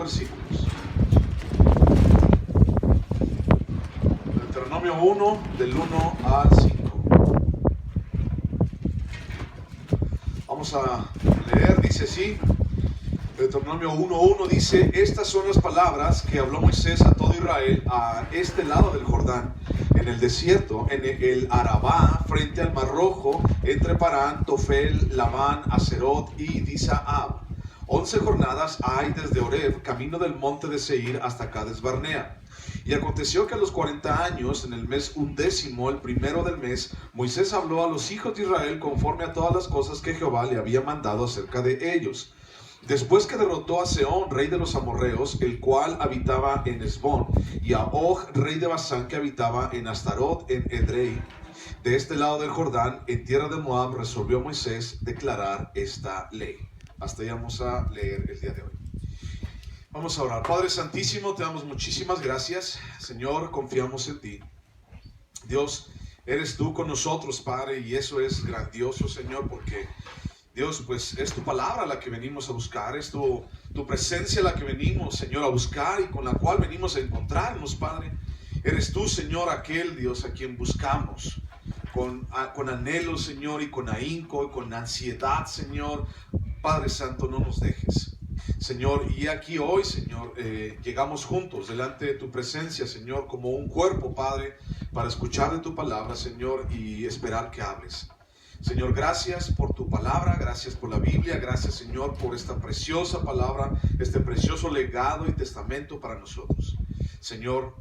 versículos. Deuteronomio 1, del 1 al 5. Vamos a leer, dice así. Deuteronomio 1:1 dice: estas son las palabras que habló Moisés a todo Israel a este lado del Jordán, en el desierto, en el Arabá, frente al Mar Rojo, entre Parán, Tofel, Labán, Aserot y Disaab. 11 jornadas hay desde Horeb, camino del monte de Seir, hasta Cades Barnea. Y aconteció que a los 40 años, en el mes 11, el primero del mes, Moisés habló a los hijos de Israel conforme a todas las cosas que Jehová le había mandado acerca de ellos. Después que derrotó a Sehón, rey de los amorreos, el cual habitaba en Hesbón, y a Og, rey de Basán, que habitaba en Astarot, en Edrei, de este lado del Jordán, en tierra de Moab, resolvió Moisés declarar esta ley. Hasta ahí vamos a leer el día de hoy. Vamos a orar. Padre Santísimo, te damos muchísimas gracias. Señor, confiamos en ti. Dios, eres tú con nosotros, Padre, y eso es grandioso, Señor, porque Dios, pues es tu palabra la que venimos a buscar, es tu presencia la que venimos, Señor, a buscar y con la cual venimos a encontrarnos, Padre. Eres tú, Señor, aquel Dios a quien buscamos con anhelo, Señor, y con ahínco, y con ansiedad, Señor. Padre Santo, no nos dejes, Señor, y aquí hoy, Señor, llegamos juntos delante de tu presencia, Señor, como un cuerpo, Padre, para escuchar de tu palabra, Señor, y esperar que hables. Señor, gracias por tu palabra, gracias por la Biblia, gracias, Señor, por esta preciosa palabra, este precioso legado y testamento para nosotros. Señor,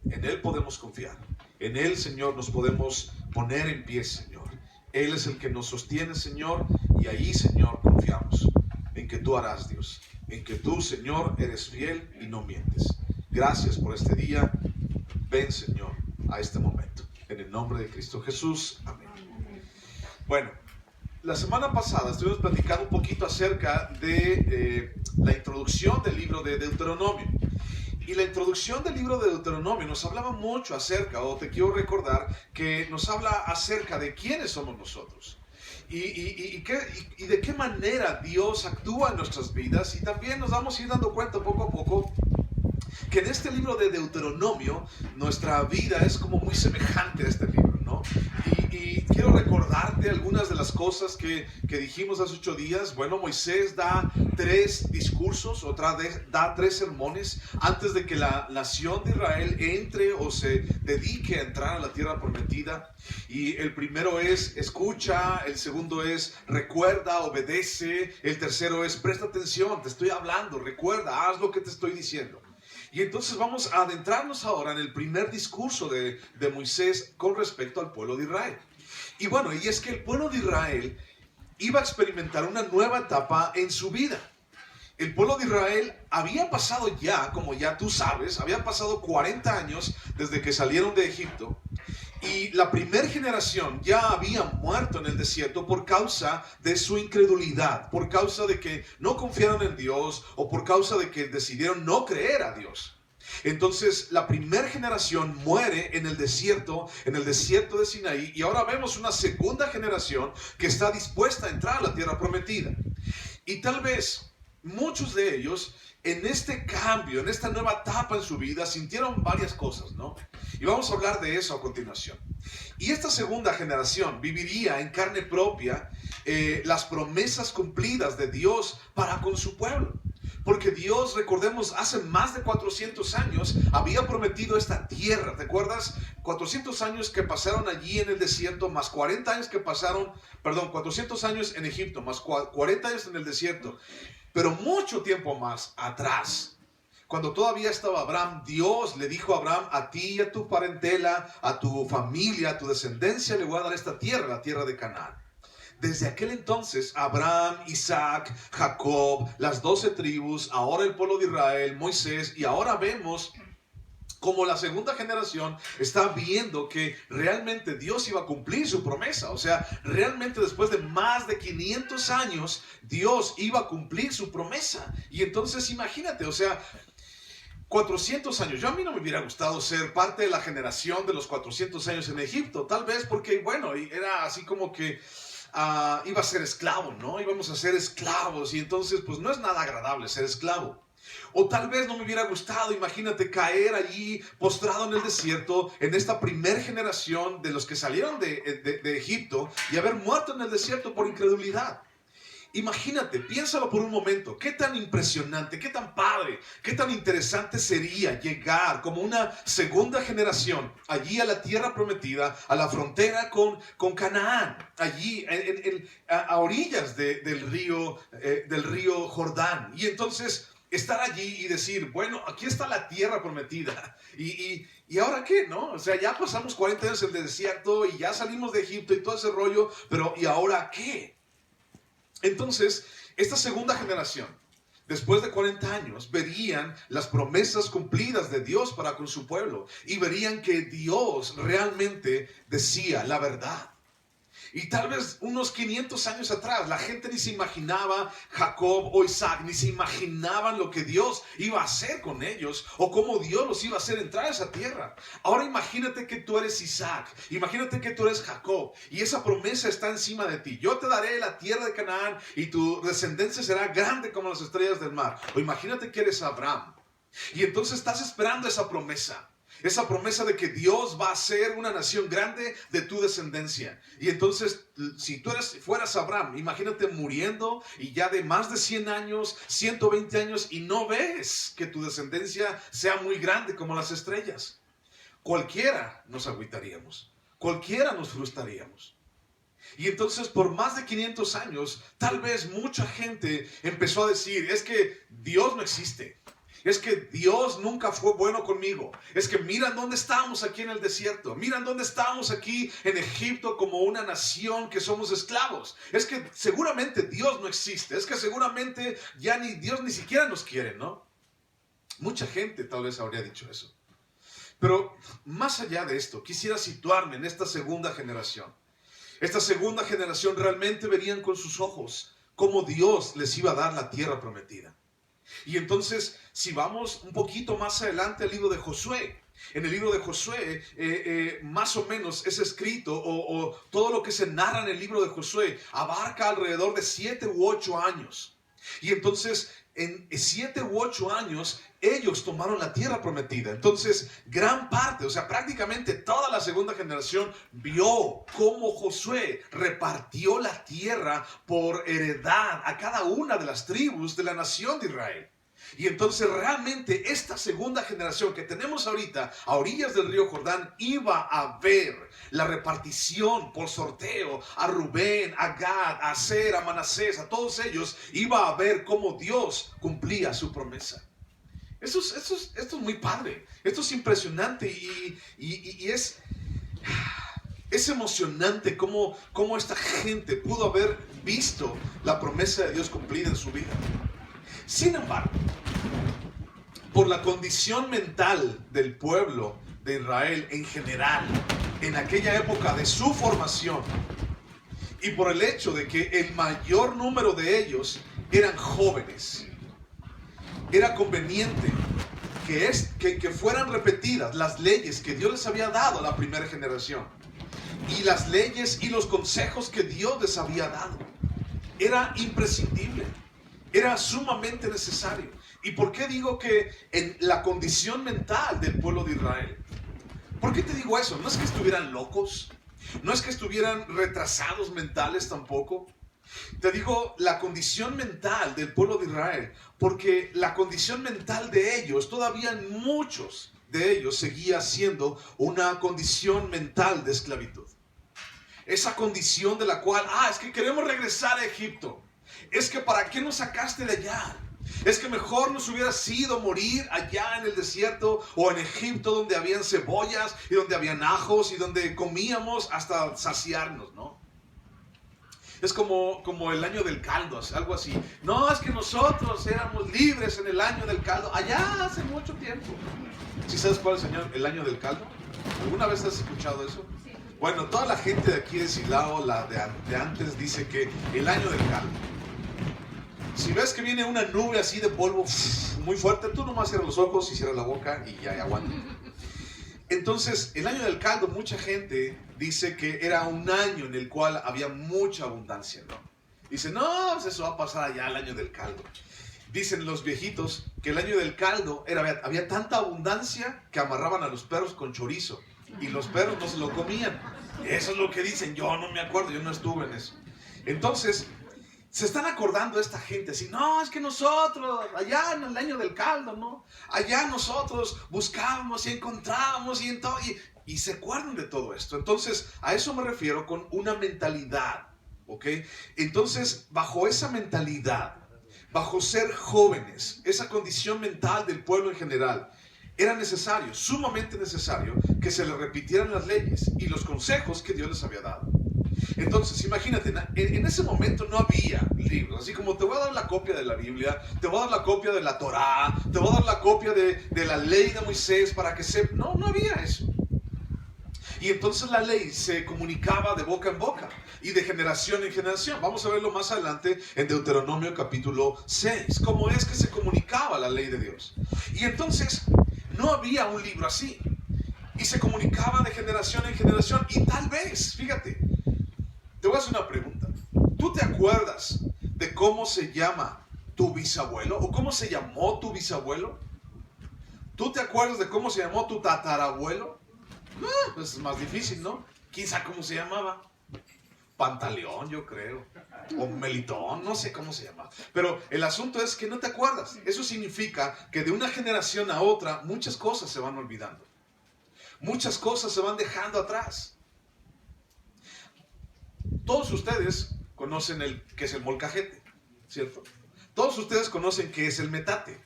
en Él podemos confiar, en Él, Señor, nos podemos poner en pie, Señor. Él es el que nos sostiene, Señor, y ahí, Señor, confiamos en que tú harás, Dios, en que tú, Señor, eres fiel y no mientes. Gracias por este día. Ven, Señor, a este momento. En el nombre de Cristo Jesús. Amén. Bueno, la semana pasada estuvimos platicando un poquito acerca de la introducción del libro de Deuteronomio. Y la introducción del libro de Deuteronomio nos hablaba mucho acerca, o te quiero recordar, que nos habla acerca de quiénes somos nosotros. Y de qué manera Dios actúa en nuestras vidas. Y también nos vamos a ir dando cuenta poco a poco que en este libro de Deuteronomio nuestra vida es como muy semejante a este libro, ¿no? Y quiero recordarte algunas de las cosas que dijimos hace 8 días. Bueno, Moisés da 3 discursos, da 3 sermones antes de que la nación de Israel entre o se dedique a entrar a la tierra prometida. Y el primero es escucha, el segundo es recuerda, obedece, el tercero es presta atención, te estoy hablando, recuerda, haz lo que te estoy diciendo. Y entonces vamos a adentrarnos ahora en el primer discurso de Moisés con respecto al pueblo de Israel. Y bueno, y es que el pueblo de Israel iba a experimentar una nueva etapa en su vida. El pueblo de Israel había pasado ya, como ya tú sabes, había pasado 40 años desde que salieron de Egipto. Y la primera generación ya había muerto en el desierto por causa de su incredulidad, por causa de que no confiaron en Dios o por causa de que decidieron no creer a Dios. Entonces la primera generación muere en el desierto de Sinaí, y ahora vemos una segunda generación que está dispuesta a entrar a la tierra prometida. Y tal vez muchos de ellos en este cambio, en esta nueva etapa en su vida, sintieron varias cosas, ¿no? Y vamos a hablar de eso a continuación. Y esta segunda generación viviría en carne propia las promesas cumplidas de Dios para con su pueblo. Porque Dios, recordemos, hace más de 400 años había prometido esta tierra. ¿Te acuerdas? 400 años que pasaron allí en el desierto, más 40 años que pasaron, 400 años en Egipto, más 40 años en el desierto. Pero mucho tiempo más atrás, cuando todavía estaba Abraham, Dios le dijo a Abraham: a ti y a tu parentela, a tu familia, a tu descendencia le voy a dar esta tierra, la tierra de Canaán. Desde aquel entonces, Abraham, Isaac, Jacob, las 12 tribus, ahora el pueblo de Israel, Moisés, y ahora vemos como la segunda generación está viendo que realmente Dios iba a cumplir su promesa. O sea, realmente después de más de 500 años, Dios iba a cumplir su promesa. Y entonces imagínate, o sea, 400 años. A mí no me hubiera gustado ser parte de la generación de los 400 años en Egipto. Tal vez porque, bueno, era así como que iba a ser esclavo, ¿no? Íbamos a ser esclavos, y entonces pues no es nada agradable ser esclavo. O tal vez no me hubiera gustado, imagínate, caer allí postrado en el desierto, en esta primer generación de los que salieron de Egipto y haber muerto en el desierto por incredulidad. Imagínate, piénsalo por un momento, qué tan impresionante, qué tan padre, qué tan interesante sería llegar como una segunda generación allí a la tierra prometida, a la frontera con Canaán, allí a orillas del río Jordán. Y entonces estar allí y decir, bueno, aquí está la tierra prometida. ¿Y ahora qué, no? O sea, ya pasamos 40 años en el desierto y ya salimos de Egipto y todo ese rollo, pero ¿y ahora qué? Entonces, esta segunda generación, después de 40 años, verían las promesas cumplidas de Dios para con su pueblo y verían que Dios realmente decía la verdad. Y tal vez unos 500 años atrás la gente ni se imaginaba Jacob o Isaac, ni se imaginaban lo que Dios iba a hacer con ellos o cómo Dios los iba a hacer entrar a esa tierra. Ahora imagínate que tú eres Isaac, imagínate que tú eres Jacob y esa promesa está encima de ti. Yo te daré la tierra de Canaán y tu descendencia será grande como las estrellas del mar. O imagínate que eres Abraham y entonces estás esperando esa promesa. Esa promesa de que Dios va a ser una nación grande de tu descendencia. Y entonces, si tú fueras Abraham, imagínate muriendo y ya de más de 100 años, 120 años, y no ves que tu descendencia sea muy grande como las estrellas. Cualquiera nos agüitaríamos, cualquiera nos frustraríamos. Y entonces por más de 500 años, tal vez mucha gente empezó a decir, es que Dios no existe. Es que Dios nunca fue bueno conmigo. Es que miran dónde estamos aquí en el desierto. Miran dónde estamos aquí en Egipto como una nación que somos esclavos. Es que seguramente Dios no existe. Es que seguramente ya ni Dios ni siquiera nos quiere, ¿no? Mucha gente tal vez habría dicho eso. Pero más allá de esto, quisiera situarme en esta segunda generación. Esta segunda generación realmente verían con sus ojos cómo Dios les iba a dar la tierra prometida. Y entonces, si vamos un poquito más adelante al libro de Josué, en el libro de Josué, más o menos es escrito, o todo lo que se narra en el libro de Josué, abarca alrededor de 7 u 8 años. Y entonces, en 7 u 8 años, ellos tomaron la tierra prometida. Entonces, gran parte, o sea, prácticamente toda la segunda generación vio cómo Josué repartió la tierra por heredad a cada una de las tribus de la nación de Israel. Y entonces realmente esta segunda generación que tenemos ahorita a orillas del río Jordán iba a ver la repartición por sorteo a Rubén, a Gad, a Aser, a Manasés, a todos ellos, iba a ver cómo Dios cumplía su promesa. Esto es muy padre, esto es impresionante y es emocionante cómo esta gente pudo haber visto la promesa de Dios cumplida en su vida. Sin embargo, por la condición mental del pueblo de Israel en general, en aquella época de su formación, y por el hecho de que el mayor número de ellos eran jóvenes, era conveniente que fueran repetidas las leyes que Dios les había dado a la primera generación y las leyes y los consejos que Dios les había dado. Era imprescindible, era sumamente necesario. ¿Y por qué digo que en la condición mental del pueblo de Israel? ¿Por qué te digo eso? No es que estuvieran locos, no es que estuvieran retrasados mentales tampoco. Te digo la condición mental del pueblo de Israel, porque la condición mental de ellos, todavía muchos de ellos seguía siendo una condición mental de esclavitud. Esa condición de la cual, es que queremos regresar a Egipto. Es que ¿para qué nos sacaste de allá? Es que mejor nos hubiera sido morir allá en el desierto o en Egipto donde habían cebollas y donde habían ajos y donde comíamos hasta saciarnos, ¿no? Es como el año del caldo, algo así. No, es que nosotros éramos libres en el año del caldo, allá hace mucho tiempo. ¿Sí sabes cuál es el año del caldo? ¿Alguna vez has escuchado eso? Sí. Bueno, toda la gente de aquí de Silao, la de antes, dice que el año del caldo. Si ves que viene una nube así de polvo muy fuerte, tú nomás cierras los ojos y cierras la boca y ya aguanta. Entonces, el año del caldo, mucha gente dice que era un año en el cual había mucha abundancia, ¿no? Dice, no, eso va a pasar allá el año del caldo. Dicen los viejitos que el año del caldo había tanta abundancia que amarraban a los perros con chorizo y los perros no se lo comían. Eso es lo que dicen. Yo no me acuerdo, yo no estuve en eso. Entonces, se están acordando esta gente así, no, es que nosotros, allá en el año del caldo, ¿no? Allá nosotros buscábamos y encontrábamos y se acuerdan de todo esto. Entonces, a eso me refiero con una mentalidad, ¿ok? Entonces, bajo esa mentalidad, bajo ser jóvenes, esa condición mental del pueblo en general, era necesario, sumamente necesario, que se les repitieran las leyes y los consejos que Dios les había dado. Entonces, imagínate, en ese momento no había libros, así como te voy a dar la copia de la Biblia, te voy a dar la copia de la Torá, te voy a dar la copia de la ley de Moisés para que sepa. No, no había eso. Y entonces la ley se comunicaba de boca en boca y de generación en generación. Vamos a verlo más adelante en Deuteronomio capítulo 6, cómo es que se comunicaba la ley de Dios. Y entonces no había un libro así. Y se comunicaba de generación en generación. Y tal vez, fíjate, te voy a hacer una pregunta. ¿Tú te acuerdas de cómo se llama tu bisabuelo? ¿O cómo se llamó tu bisabuelo? ¿Tú te acuerdas de cómo se llamó tu tatarabuelo? Pues es más difícil, ¿no? ¿Quién sabe cómo se llamaba? Pantaleón, yo creo. O Melitón, no sé cómo se llama. Pero el asunto es que no te acuerdas. Eso significa que de una generación a otra muchas cosas se van olvidando. Muchas cosas se van dejando atrás. Todos ustedes conocen qué es el molcajete, ¿cierto? Todos ustedes conocen qué es el metate.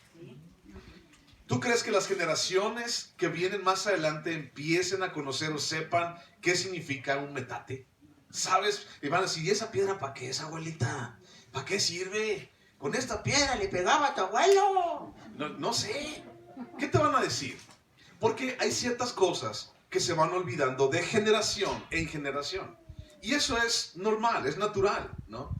¿Tú crees que las generaciones que vienen más adelante empiecen a conocer o sepan qué significa un metate? ¿Sabes? Y van a decir, ¿y esa piedra para qué es, abuelita? ¿Para qué sirve? Con esta piedra le pegaba a tu abuelo. No sé. ¿Qué te van a decir? Porque hay ciertas cosas que se van olvidando de generación en generación. Y eso es normal, es natural, ¿no?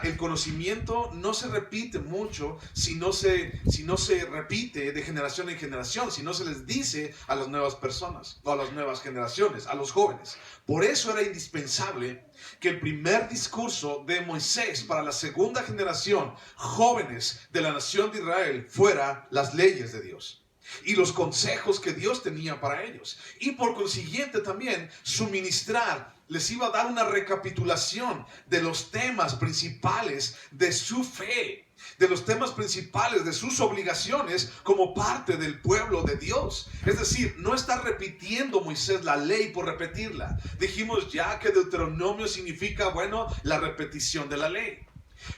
El conocimiento no se repite mucho si no se repite de generación en generación, si no se les dice a las nuevas personas, o a las nuevas generaciones, a los jóvenes. Por eso era indispensable que el primer discurso de Moisés para la segunda generación, jóvenes de la nación de Israel, fuera las leyes de Dios y los consejos que Dios tenía para ellos. Y por consiguiente también suministrar, les iba a dar una recapitulación de los temas principales de su fe, de los temas principales de sus obligaciones como parte del pueblo de Dios. Es decir, no está repitiendo Moisés la ley por repetirla. Dijimos ya que Deuteronomio significa, bueno, la repetición de la ley.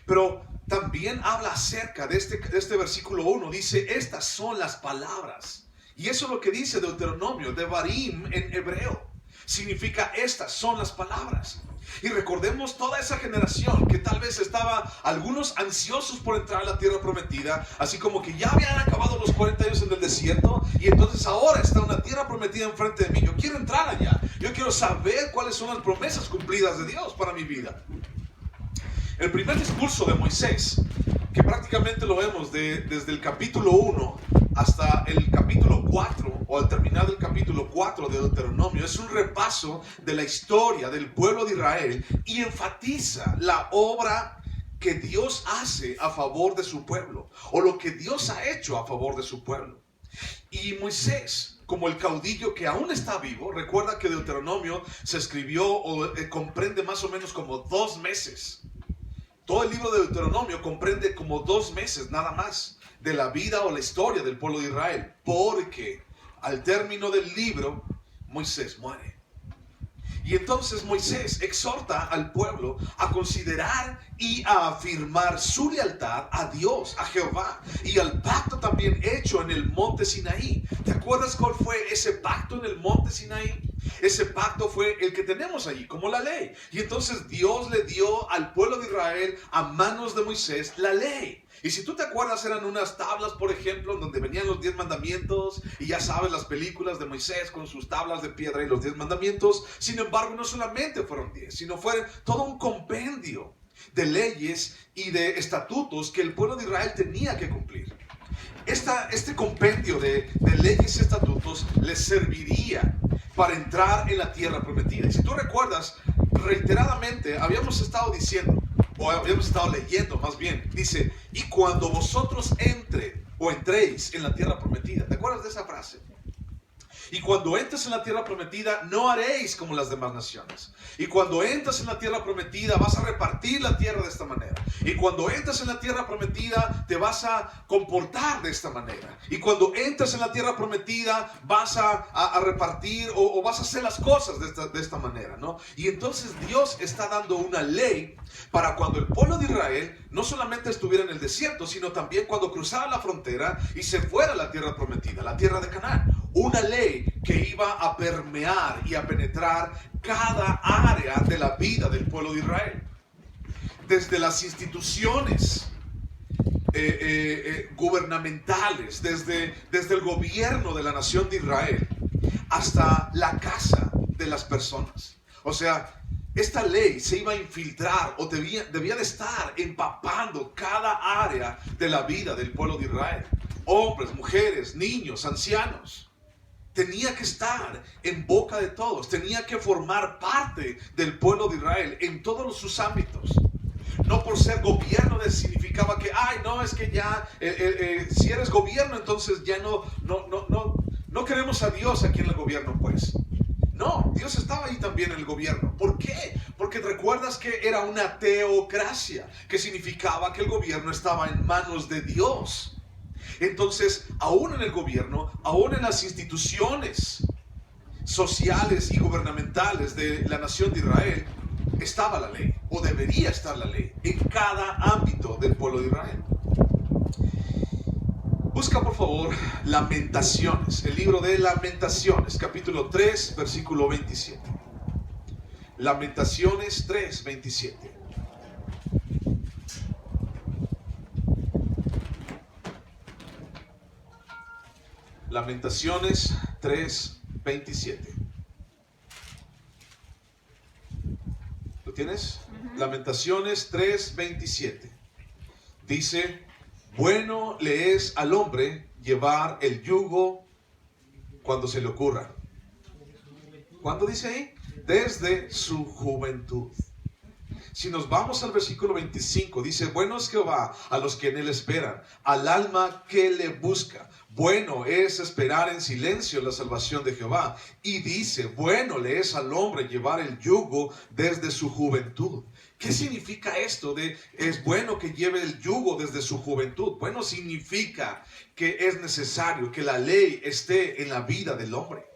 Pero también habla acerca de este versículo 1. Dice, estas son las palabras. Y eso es lo que dice Deuteronomio, Devarim en hebreo. Significa, estas son las palabras. Y recordemos toda esa generación que tal vez estaba, algunos ansiosos por entrar a la tierra prometida, así como que ya habían acabado los 40 años en el desierto y entonces ahora está una tierra prometida enfrente de mí. Yo quiero entrar allá. Yo quiero saber cuáles son las promesas cumplidas de Dios para mi vida. El primer discurso de Moisés, que prácticamente lo vemos desde el capítulo 1 hasta el capítulo 4, o al terminar del capítulo 4 de Deuteronomio, es un repaso de la historia del pueblo de Israel y enfatiza la obra que Dios hace a favor de su pueblo, o lo que Dios ha hecho a favor de su pueblo. Y Moisés, como el caudillo que aún está vivo, recuerda que Deuteronomio se escribió o comprende más o menos como 2 meses. Todo el libro de Deuteronomio comprende como 2 meses nada más de la vida o la historia del pueblo de Israel, porque al término del libro Moisés muere. Y entonces Moisés exhorta al pueblo a considerar y a afirmar su lealtad a Dios, a Jehová, y al pacto también hecho en el monte Sinaí. ¿Te acuerdas cuál fue ese pacto en el monte Sinaí? Ese pacto fue el que tenemos allí, como la ley. Y entonces Dios le dio al pueblo de Israel a manos de Moisés la ley. Y si tú te acuerdas, eran unas tablas, por ejemplo, donde venían los 10 mandamientos. Y ya sabes, las películas de Moisés con sus tablas de piedra y los 10 mandamientos. Sin embargo, no solamente fueron 10, sino fue todo un compendio de leyes y de estatutos que el pueblo de Israel tenía que cumplir. Este compendio de leyes y estatutos les serviría para entrar en la tierra prometida. Y si tú recuerdas, reiteradamente habíamos estado diciendo, o habíamos estado leyendo más bien, dice, y cuando vosotros entréis en la tierra prometida. ¿Te acuerdas de esa frase? Y cuando entres en la tierra prometida, no haréis como las demás naciones. Y cuando entres en la tierra prometida, vas a repartir la tierra de esta manera. Y cuando entres en la tierra prometida, te vas a comportar de esta manera. Y cuando entres en la tierra prometida, vas a repartir o vas a hacer las cosas de esta manera, ¿no? Y entonces Dios está dando una ley para cuando el pueblo de Israel no solamente estuviera en el desierto, sino también cuando cruzara la frontera y se fuera a la tierra prometida, la tierra de Canaán. Una ley que iba a permear y a penetrar cada área de la vida del pueblo de Israel. Desde las instituciones gubernamentales, desde el gobierno de la nación de Israel, hasta la casa de las personas. O sea, esta ley se iba a infiltrar o debía de estar empapando cada área de la vida del pueblo de Israel. Hombres, mujeres, niños, ancianos. Tenía que estar en boca de todos, tenía que formar parte del pueblo de Israel en todos sus ámbitos. No por ser gobierno significaba que, no, es que ya, si eres gobierno, entonces ya no queremos a Dios aquí en el gobierno, pues. No, Dios estaba ahí también en el gobierno. ¿Por qué? Porque recuerdas que era una teocracia, que significaba que el gobierno estaba en manos de Dios. Entonces, aún en el gobierno, aún en las instituciones sociales y gubernamentales de la nación de Israel, estaba la ley, o debería estar la ley, en cada ámbito del pueblo de Israel. Busca por favor Lamentaciones, el libro de Lamentaciones, capítulo 3, versículo 27. Lamentaciones 3, 27. Lamentaciones 3, 27. ¿Lo tienes? Lamentaciones 3, 27. Dice, bueno le es al hombre llevar el yugo cuando se le ocurra. ¿Cuándo dice ahí? Desde su juventud. Si nos vamos al versículo 25, dice, bueno es Jehová a los que en él esperan, al alma que le busca. Bueno es esperar en silencio la salvación de Jehová. Y dice, bueno le es al hombre llevar el yugo desde su juventud. ¿Qué significa esto de es bueno que lleve el yugo desde su juventud? Bueno, significa que es necesario que la ley esté en la vida del hombre.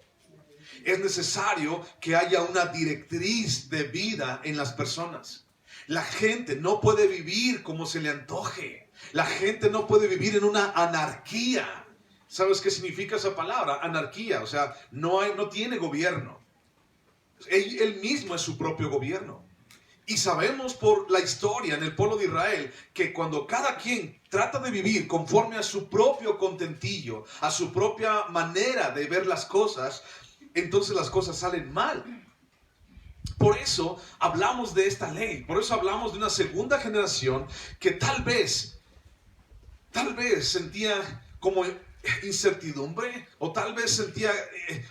Es necesario que haya una directriz de vida en las personas. La gente no puede vivir como se le antoje. La gente no puede vivir en una anarquía. ¿Sabes qué significa esa palabra? Anarquía, o sea, no tiene gobierno. Él mismo es su propio gobierno. Y sabemos por la historia en el pueblo de Israel que cuando cada quien trata de vivir conforme a su propio contentillo, a su propia manera de ver las cosas, entonces las cosas salen mal. Por eso hablamos de esta ley, por eso hablamos de una segunda generación que tal vez sentía como incertidumbre, o tal vez sentía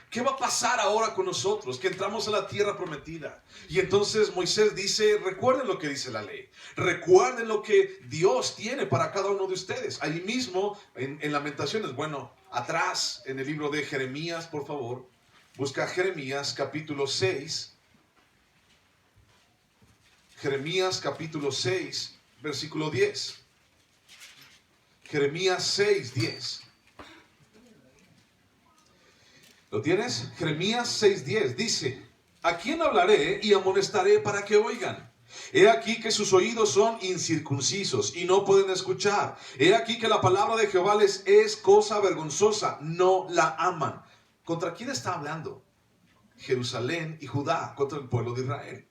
¿qué va a pasar ahora con nosotros que entramos a la tierra prometida? Y entonces Moisés dice, recuerden lo que dice la ley, recuerden lo que Dios tiene para cada uno de ustedes. Allí mismo en Lamentaciones, bueno, atrás en el libro de Jeremías, por favor, busca Jeremías capítulo 6. Jeremías capítulo 6, versículo 10. Jeremías 6, 10. ¿Lo tienes? Jeremías 6, 10 dice, ¿a quién hablaré y amonestaré para que oigan? He aquí que sus oídos son incircuncisos y no pueden escuchar. He aquí que la palabra de Jehová les es cosa vergonzosa, no la aman. ¿Contra quién está hablando? Jerusalén y Judá, contra el pueblo de Israel.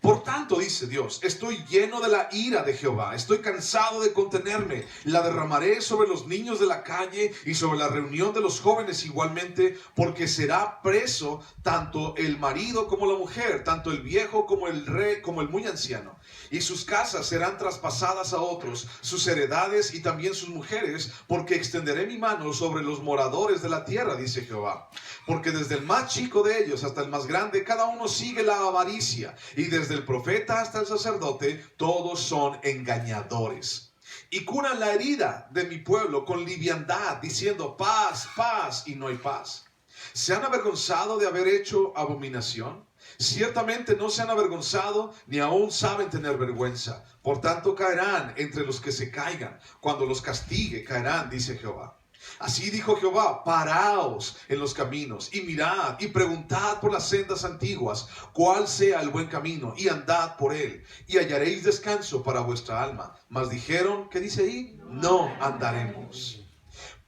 Por tanto, dice Dios, estoy lleno de la ira de Jehová, estoy cansado de contenerme, la derramaré sobre los niños de la calle y sobre la reunión de los jóvenes igualmente, porque será preso tanto el marido como la mujer, tanto el viejo como el rey, como el muy anciano. Y sus casas serán traspasadas a otros, sus heredades y también sus mujeres, porque extenderé mi mano sobre los moradores de la tierra, dice Jehová. Porque desde el más chico de ellos hasta el más grande, cada uno sigue la avaricia, y desde desde el profeta hasta el sacerdote, todos son engañadores. Y curan la herida de mi pueblo con liviandad, diciendo paz, paz, y no hay paz. ¿Se han avergonzado de haber hecho abominación? Ciertamente no se han avergonzado, ni aún saben tener vergüenza. Por tanto caerán entre los que se caigan. Cuando los castigue, caerán, dice Jehová. Así dijo Jehová: paraos en los caminos y mirad y preguntad por las sendas antiguas cuál sea el buen camino, y andad por él y hallaréis descanso para vuestra alma. Mas dijeron, ¿qué dice ahí? No andaremos.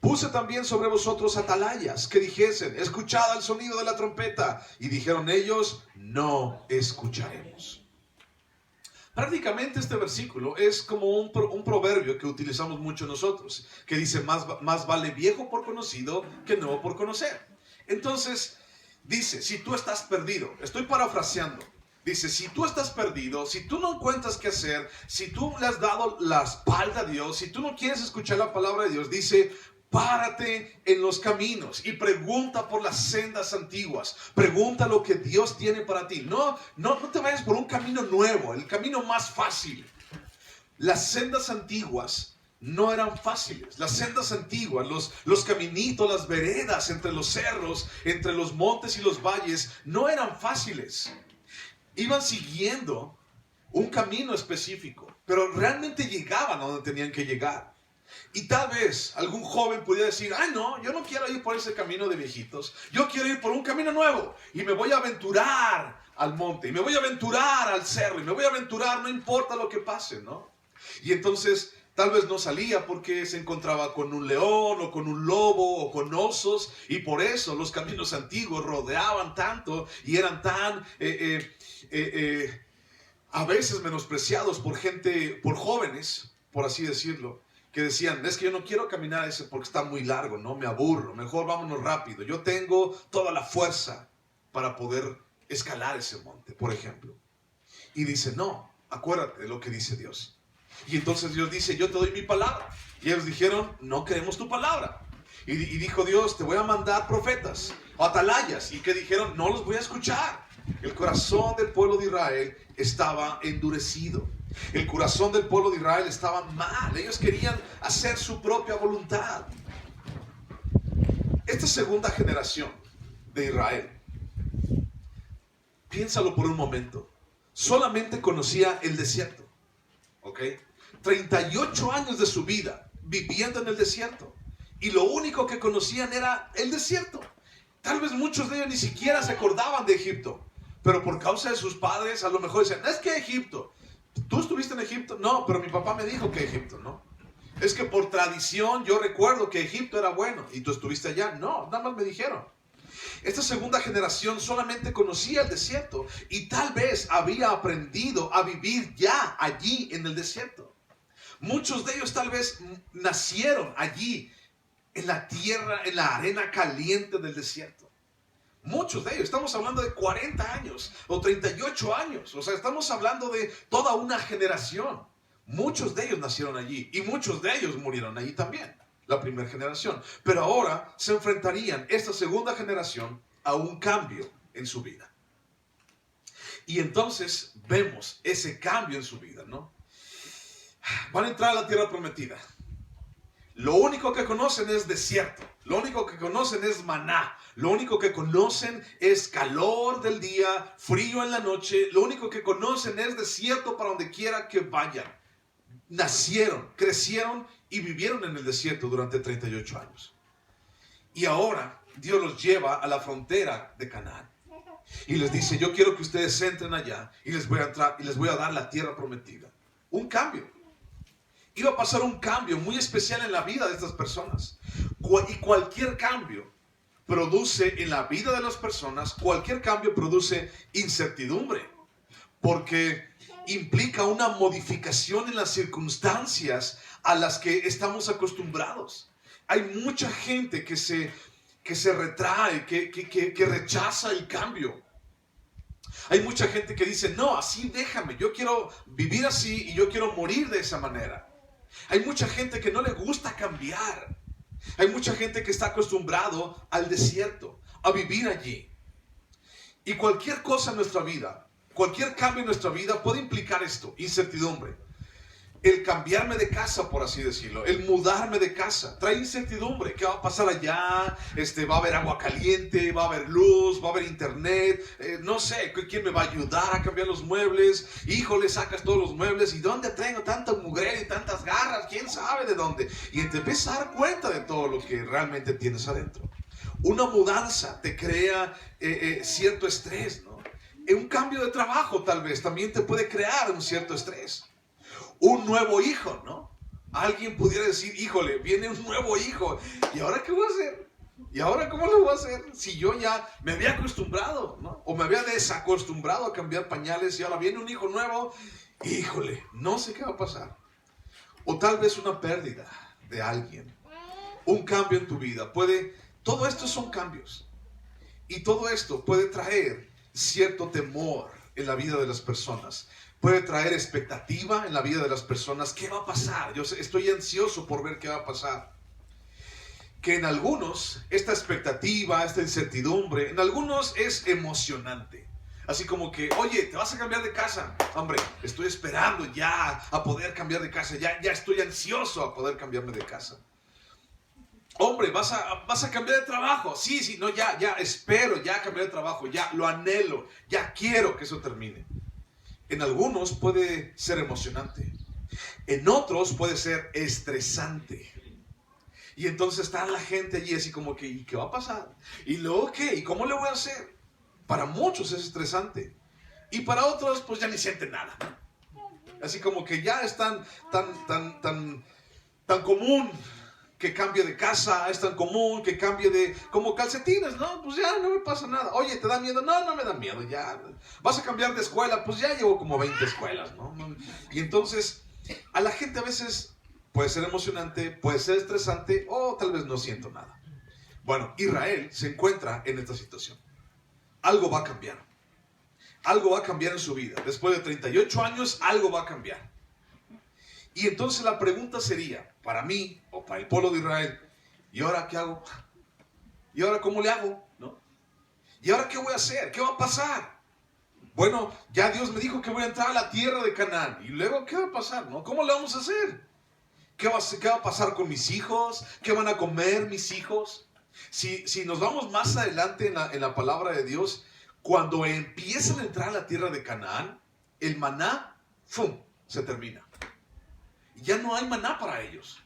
Puse también sobre vosotros atalayas que dijesen, escuchad el sonido de la trompeta. Y dijeron ellos, no escucharemos. Prácticamente este versículo es como un proverbio que utilizamos mucho nosotros, que dice, más vale viejo por conocido que nuevo por conocer. Entonces, dice, si tú estás perdido, estoy parafraseando, dice, si tú estás perdido, si tú no encuentras qué hacer, si tú le has dado la espalda a Dios, si tú no quieres escuchar la palabra de Dios, dice, párate en los caminos y pregunta por las sendas antiguas. Pregunta lo que Dios tiene para ti. No te vayas por un camino nuevo, el camino más fácil. Las sendas antiguas no eran fáciles. Las sendas antiguas, los caminitos, las veredas entre los cerros, entre los montes y los valles, no eran fáciles. Iban siguiendo un camino específico, pero realmente llegaban a donde tenían que llegar. Y tal vez algún joven pudiera decir, ay no, yo no quiero ir por ese camino de viejitos, yo quiero ir por un camino nuevo y me voy a aventurar al monte, y me voy a aventurar al cerro, y me voy a aventurar, no importa lo que pase, ¿no? Y entonces tal vez no salía porque se encontraba con un león o con un lobo o con osos, y por eso los caminos antiguos rodeaban tanto y eran tan a veces menospreciados por jóvenes, por así decirlo, que decían, es que yo no quiero caminar ese porque está muy largo, no, me aburro, mejor vámonos rápido, yo tengo toda la fuerza para poder escalar ese monte, por ejemplo. Y dice, no, acuérdate de lo que dice Dios. Y entonces Dios dice, yo te doy mi palabra. Y ellos dijeron, no queremos tu palabra. Y dijo Dios, te voy a mandar profetas, atalayas. Y que dijeron, no los voy a escuchar. El corazón del pueblo de Israel estaba endurecido. El corazón del pueblo de Israel estaba mal. Ellos querían hacer su propia voluntad. Esta segunda generación de Israel, piénsalo por un momento, solamente conocía el desierto. ¿Ok? 38 años de su vida viviendo en el desierto. Y lo único que conocían era el desierto. Tal vez muchos de ellos ni siquiera se acordaban de Egipto. Pero por causa de sus padres, a lo mejor decían, es que Egipto. ¿Tú estuviste en Egipto? No, pero mi papá me dijo que Egipto, ¿no? Es que por tradición yo recuerdo que Egipto era bueno. ¿Y tú estuviste allá? No, nada más me dijeron. Esta segunda generación solamente conocía el desierto y tal vez había aprendido a vivir ya allí en el desierto. Muchos de ellos tal vez nacieron allí en la tierra, en la arena caliente del desierto. Muchos de ellos, estamos hablando de 40 años o 38 años. O sea, estamos hablando de toda una generación. Muchos de ellos nacieron allí y muchos de ellos murieron allí también, la primera generación. Pero ahora se enfrentarían esta segunda generación a un cambio en su vida. Y entonces vemos ese cambio en su vida, ¿no? Van a entrar a la tierra prometida. Lo único que conocen es desierto. Lo único que conocen es maná. Lo único que conocen es calor del día, frío en la noche. Lo único que conocen es desierto para donde quiera que vayan. Nacieron, crecieron y vivieron en el desierto durante 38 años. Y ahora Dios los lleva a la frontera de Canaán. Y les dice, yo quiero que ustedes entren allá y les voy a dar la tierra prometida. Un cambio. Iba a pasar un cambio muy especial en la vida de estas personas. Y cualquier cambio produce en la vida de las personas, cualquier cambio produce incertidumbre. Porque implica una modificación en las circunstancias a las que estamos acostumbrados. Hay mucha gente que se retrae, que rechaza el cambio. Hay mucha gente que dice, no, así déjame, yo quiero vivir así y yo quiero morir de esa manera. Hay mucha gente que no le gusta cambiar. Hay mucha gente que está acostumbrado al desierto, a vivir allí. Y cualquier cosa en nuestra vida Cualquier cambio en nuestra vida puede implicar esto, incertidumbre. El cambiarme de casa, por así decirlo, el mudarme de casa, trae incertidumbre. ¿Qué va a pasar allá? Va a haber agua caliente, va a haber luz, va a haber internet, no sé, ¿quién me va a ayudar a cambiar los muebles? Híjole, sacas todos los muebles, ¿y dónde traigo tanta mugre y tantas garras? ¿Quién sabe de dónde? Y te empiezas a dar cuenta de todo lo que realmente tienes adentro. Una mudanza te crea cierto estrés, ¿no? Un cambio de trabajo tal vez también te puede crear un cierto estrés. Un nuevo hijo, ¿no? Alguien pudiera decir, híjole, viene un nuevo hijo, ¿y ahora qué voy a hacer? ¿Y ahora cómo lo voy a hacer? Si yo ya me había acostumbrado, ¿no? O me había desacostumbrado a cambiar pañales y ahora viene un hijo nuevo, híjole, no sé qué va a pasar. O tal vez una pérdida de alguien, un cambio en tu vida. Todo esto son cambios. Y todo esto puede traer cierto temor en la vida de las personas. Puede traer expectativa en la vida de las personas. ¿Qué va a pasar? Yo estoy ansioso por ver qué va a pasar. Que en algunos, esta expectativa, esta incertidumbre, en algunos es emocionante. Así como que, oye, te vas a cambiar de casa. Hombre, estoy esperando ya a poder cambiar de casa. Ya estoy ansioso a poder cambiarme de casa. Hombre, vas a cambiar de trabajo. Sí, no, ya espero, ya cambiar de trabajo. Ya lo anhelo, ya quiero que eso termine. En algunos puede ser emocionante. En otros puede ser estresante. Y entonces está la gente allí así como que, ¿y qué va a pasar? ¿Y luego qué? ¿Y cómo le voy a hacer? Para muchos es estresante. Y para otros pues ya ni sienten nada. Así como que ya es tan común que cambie de casa, es tan común que cambie de, como calcetines, ¿no? Pues ya no me pasa nada. Oye, ¿te da miedo? No me da miedo, ya. ¿Vas a cambiar de escuela? Pues ya llevo como 20 escuelas, ¿no? Y entonces, a la gente a veces puede ser emocionante, puede ser estresante, o tal vez no siento nada. Bueno, Israel se encuentra en esta situación. Algo va a cambiar. Algo va a cambiar en su vida. Después de 38 años, algo va a cambiar. Y entonces la pregunta sería, para mí, o para el pueblo de Israel, ¿y ahora qué hago? ¿Y ahora cómo le hago? ¿No? ¿Y ahora qué voy a hacer? ¿Qué va a pasar? Bueno, ya Dios me dijo que voy a entrar a la tierra de Canaán. ¿Y luego qué va a pasar? ¿No? ¿Cómo le vamos a hacer? ¿Qué va a pasar con mis hijos? ¿Qué van a comer mis hijos? Si nos vamos más adelante en la palabra de Dios, cuando empiezan a entrar a la tierra de Canaán, el maná, ¡fum!, se termina. Ya no hay maná para ellos.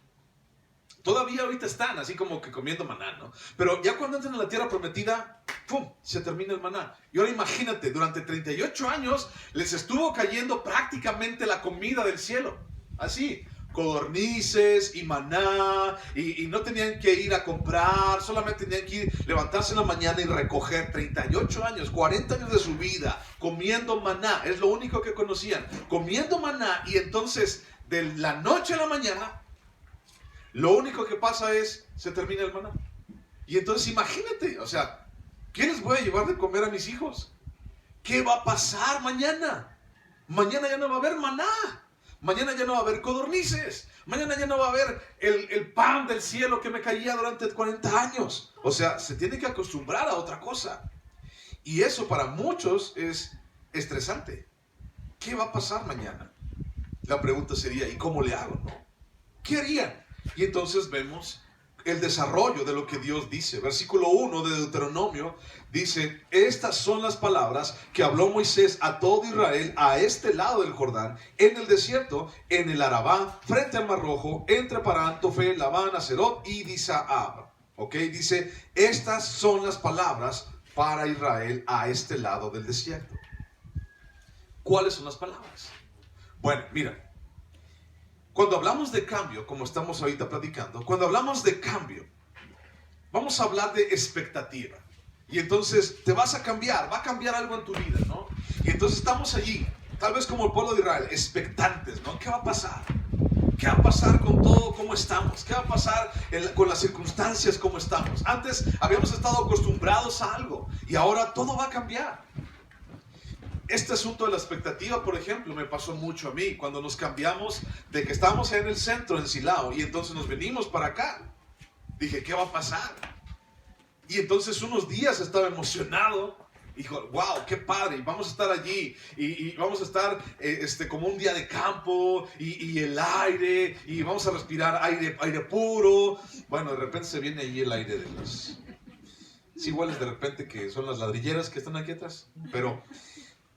Todavía ahorita están así como que comiendo maná, ¿no? Pero ya cuando entran a la tierra prometida, ¡pum!, se termina el maná. Y ahora imagínate, durante 38 años les estuvo cayendo prácticamente la comida del cielo. Así, codornices y maná, y no tenían que ir a comprar, solamente tenían que levantarse en la mañana y recoger. 38 años, 40 años de su vida comiendo maná, es lo único que conocían, comiendo maná. Y entonces de la noche a la mañana, lo único que pasa es, se termina el maná. Y entonces imagínate, o sea, ¿qué les voy a llevar de comer a mis hijos? ¿Qué va a pasar mañana? Mañana ya no va a haber maná. Mañana ya no va a haber codornices. Mañana ya no va a haber el pan del cielo que me caía durante 40 años. O sea, se tiene que acostumbrar a otra cosa. Y eso para muchos es estresante. ¿Qué va a pasar mañana? La pregunta sería, ¿y cómo le hago, no? ¿Qué harían? Y entonces vemos el desarrollo de lo que Dios dice. Versículo 1 de Deuteronomio dice, estas son las palabras que habló Moisés a todo Israel a este lado del Jordán, en el desierto, en el Arabá, frente al Mar Rojo, entre Parán, Tofel, Labán, Aserot y Disaab. ¿Ok? Dice, estas son las palabras para Israel a este lado del desierto. ¿Cuáles son las palabras? Bueno, mira. Cuando hablamos de cambio, como estamos ahorita platicando, cuando hablamos de cambio, vamos a hablar de expectativa. Y entonces te vas a cambiar, va a cambiar algo en tu vida, ¿no? Y entonces estamos allí, tal vez como el pueblo de Israel, expectantes, ¿no? ¿Qué va a pasar? ¿Qué va a pasar con todo cómo estamos? ¿Qué va a pasar con las circunstancias como estamos? Antes habíamos estado acostumbrados a algo y ahora todo va a cambiar. Este asunto de la expectativa, por ejemplo, me pasó mucho a mí cuando nos cambiamos de que estábamos en el centro, en Silao, y entonces nos venimos para acá. Dije, ¿qué va a pasar? Y entonces unos días estaba emocionado Dijo, wow, qué padre, y vamos a estar allí, y vamos a estar como un día de campo, y el aire, y vamos a respirar aire puro. Bueno, de repente se viene allí el aire de los... Sí, iguales de repente que son las ladrilleras que están aquí atrás, pero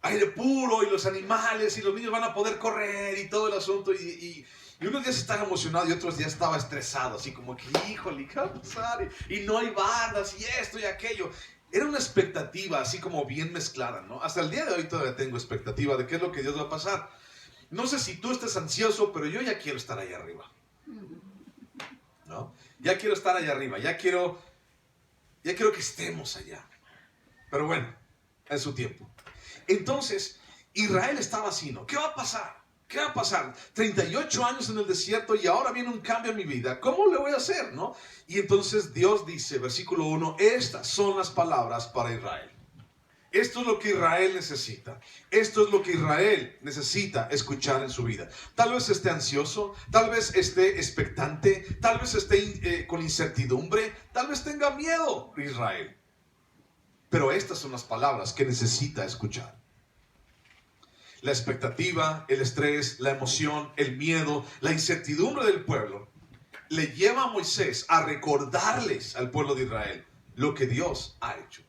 aire puro, y los animales, y los niños van a poder correr, y todo el asunto, y unos días estaba emocionado, y otros días estaba estresado, así como que, híjole, ¿qué va a pasar? Y no hay bandas, y esto y aquello. Era una expectativa así como bien mezclada, ¿no? Hasta el día de hoy todavía tengo expectativa de qué es lo que Dios va a pasar. No sé si tú estés ansioso, pero yo ya quiero estar allá arriba, ¿no? Ya quiero estar allá arriba, ya quiero que estemos allá. Pero bueno, en su tiempo. Entonces, Israel estaba así, ¿no? ¿Qué va a pasar? ¿Qué va a pasar? 38 años en el desierto y ahora viene un cambio en mi vida. ¿Cómo le voy a hacer, no? Y entonces Dios dice, versículo 1, estas son las palabras para Israel. Esto es lo que Israel necesita. Esto es lo que Israel necesita escuchar en su vida. Tal vez esté ansioso, tal vez esté expectante, tal vez esté con incertidumbre, tal vez tenga miedo, Israel. Pero estas son las palabras que necesita escuchar. La expectativa, el estrés, la emoción, el miedo, la incertidumbre del pueblo le lleva a Moisés a recordarles al pueblo de Israel lo que Dios ha hecho.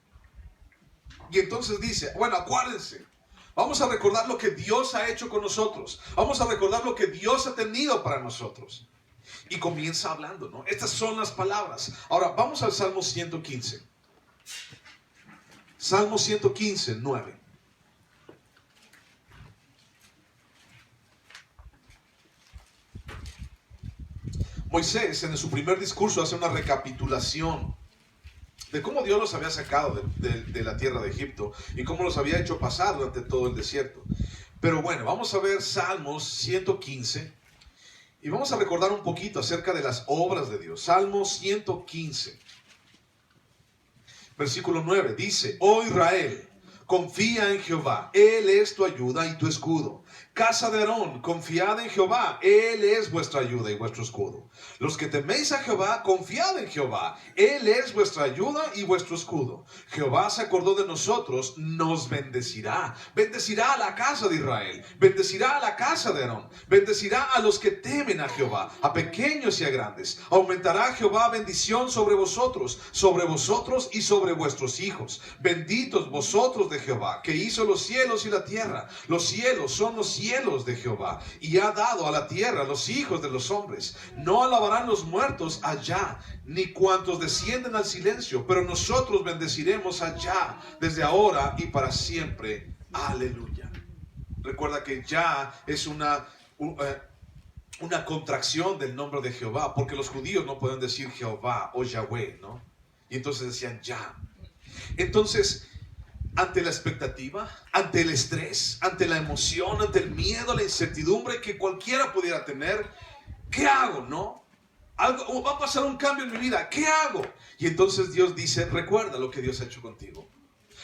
Y entonces dice, bueno, acuérdense, vamos a recordar lo que Dios ha hecho con nosotros. Vamos a recordar lo que Dios ha tenido para nosotros. Y comienza hablando, ¿no? Estas son las palabras. Ahora, vamos al Salmo 115. Salmo 115, 9. Moisés en su primer discurso hace una recapitulación de cómo Dios los había sacado de la tierra de Egipto y cómo los había hecho pasar durante todo el desierto. Pero bueno, vamos a ver Salmos 115 y vamos a recordar un poquito acerca de las obras de Dios. Salmos 115, versículo 9, dice, oh Israel, confía en Jehová, Él es tu ayuda y tu escudo. Casa de Aarón, confiad en Jehová, Él es vuestra ayuda y vuestro escudo. Los que teméis a Jehová, confiad en Jehová, Él es vuestra ayuda y vuestro escudo. Jehová se acordó de nosotros, nos bendecirá. Bendecirá a la casa de Israel, bendecirá a la casa de Aarón, bendecirá a los que temen a Jehová, a pequeños y a grandes. Aumentará Jehová bendición sobre vosotros y sobre vuestros hijos. Benditos vosotros de Jehová, que hizo los cielos y la tierra. Los cielos son los cielos de Jehová, y ha dado a la tierra los hijos de los hombres. No alabarán los muertos allá, ni cuantos descienden al silencio, pero nosotros bendeciremos allá, desde ahora y para siempre. Aleluya. Recuerda que ya es una contracción del nombre de Jehová, porque los judíos no pueden decir Jehová o Yahweh, ¿no? Y entonces decían ya. Entonces, ante la expectativa, ante el estrés, ante la emoción, ante el miedo, la incertidumbre que cualquiera pudiera tener, ¿qué hago, no? Va a pasar un cambio en mi vida, ¿qué hago? Y entonces Dios dice, recuerda lo que Dios ha hecho contigo.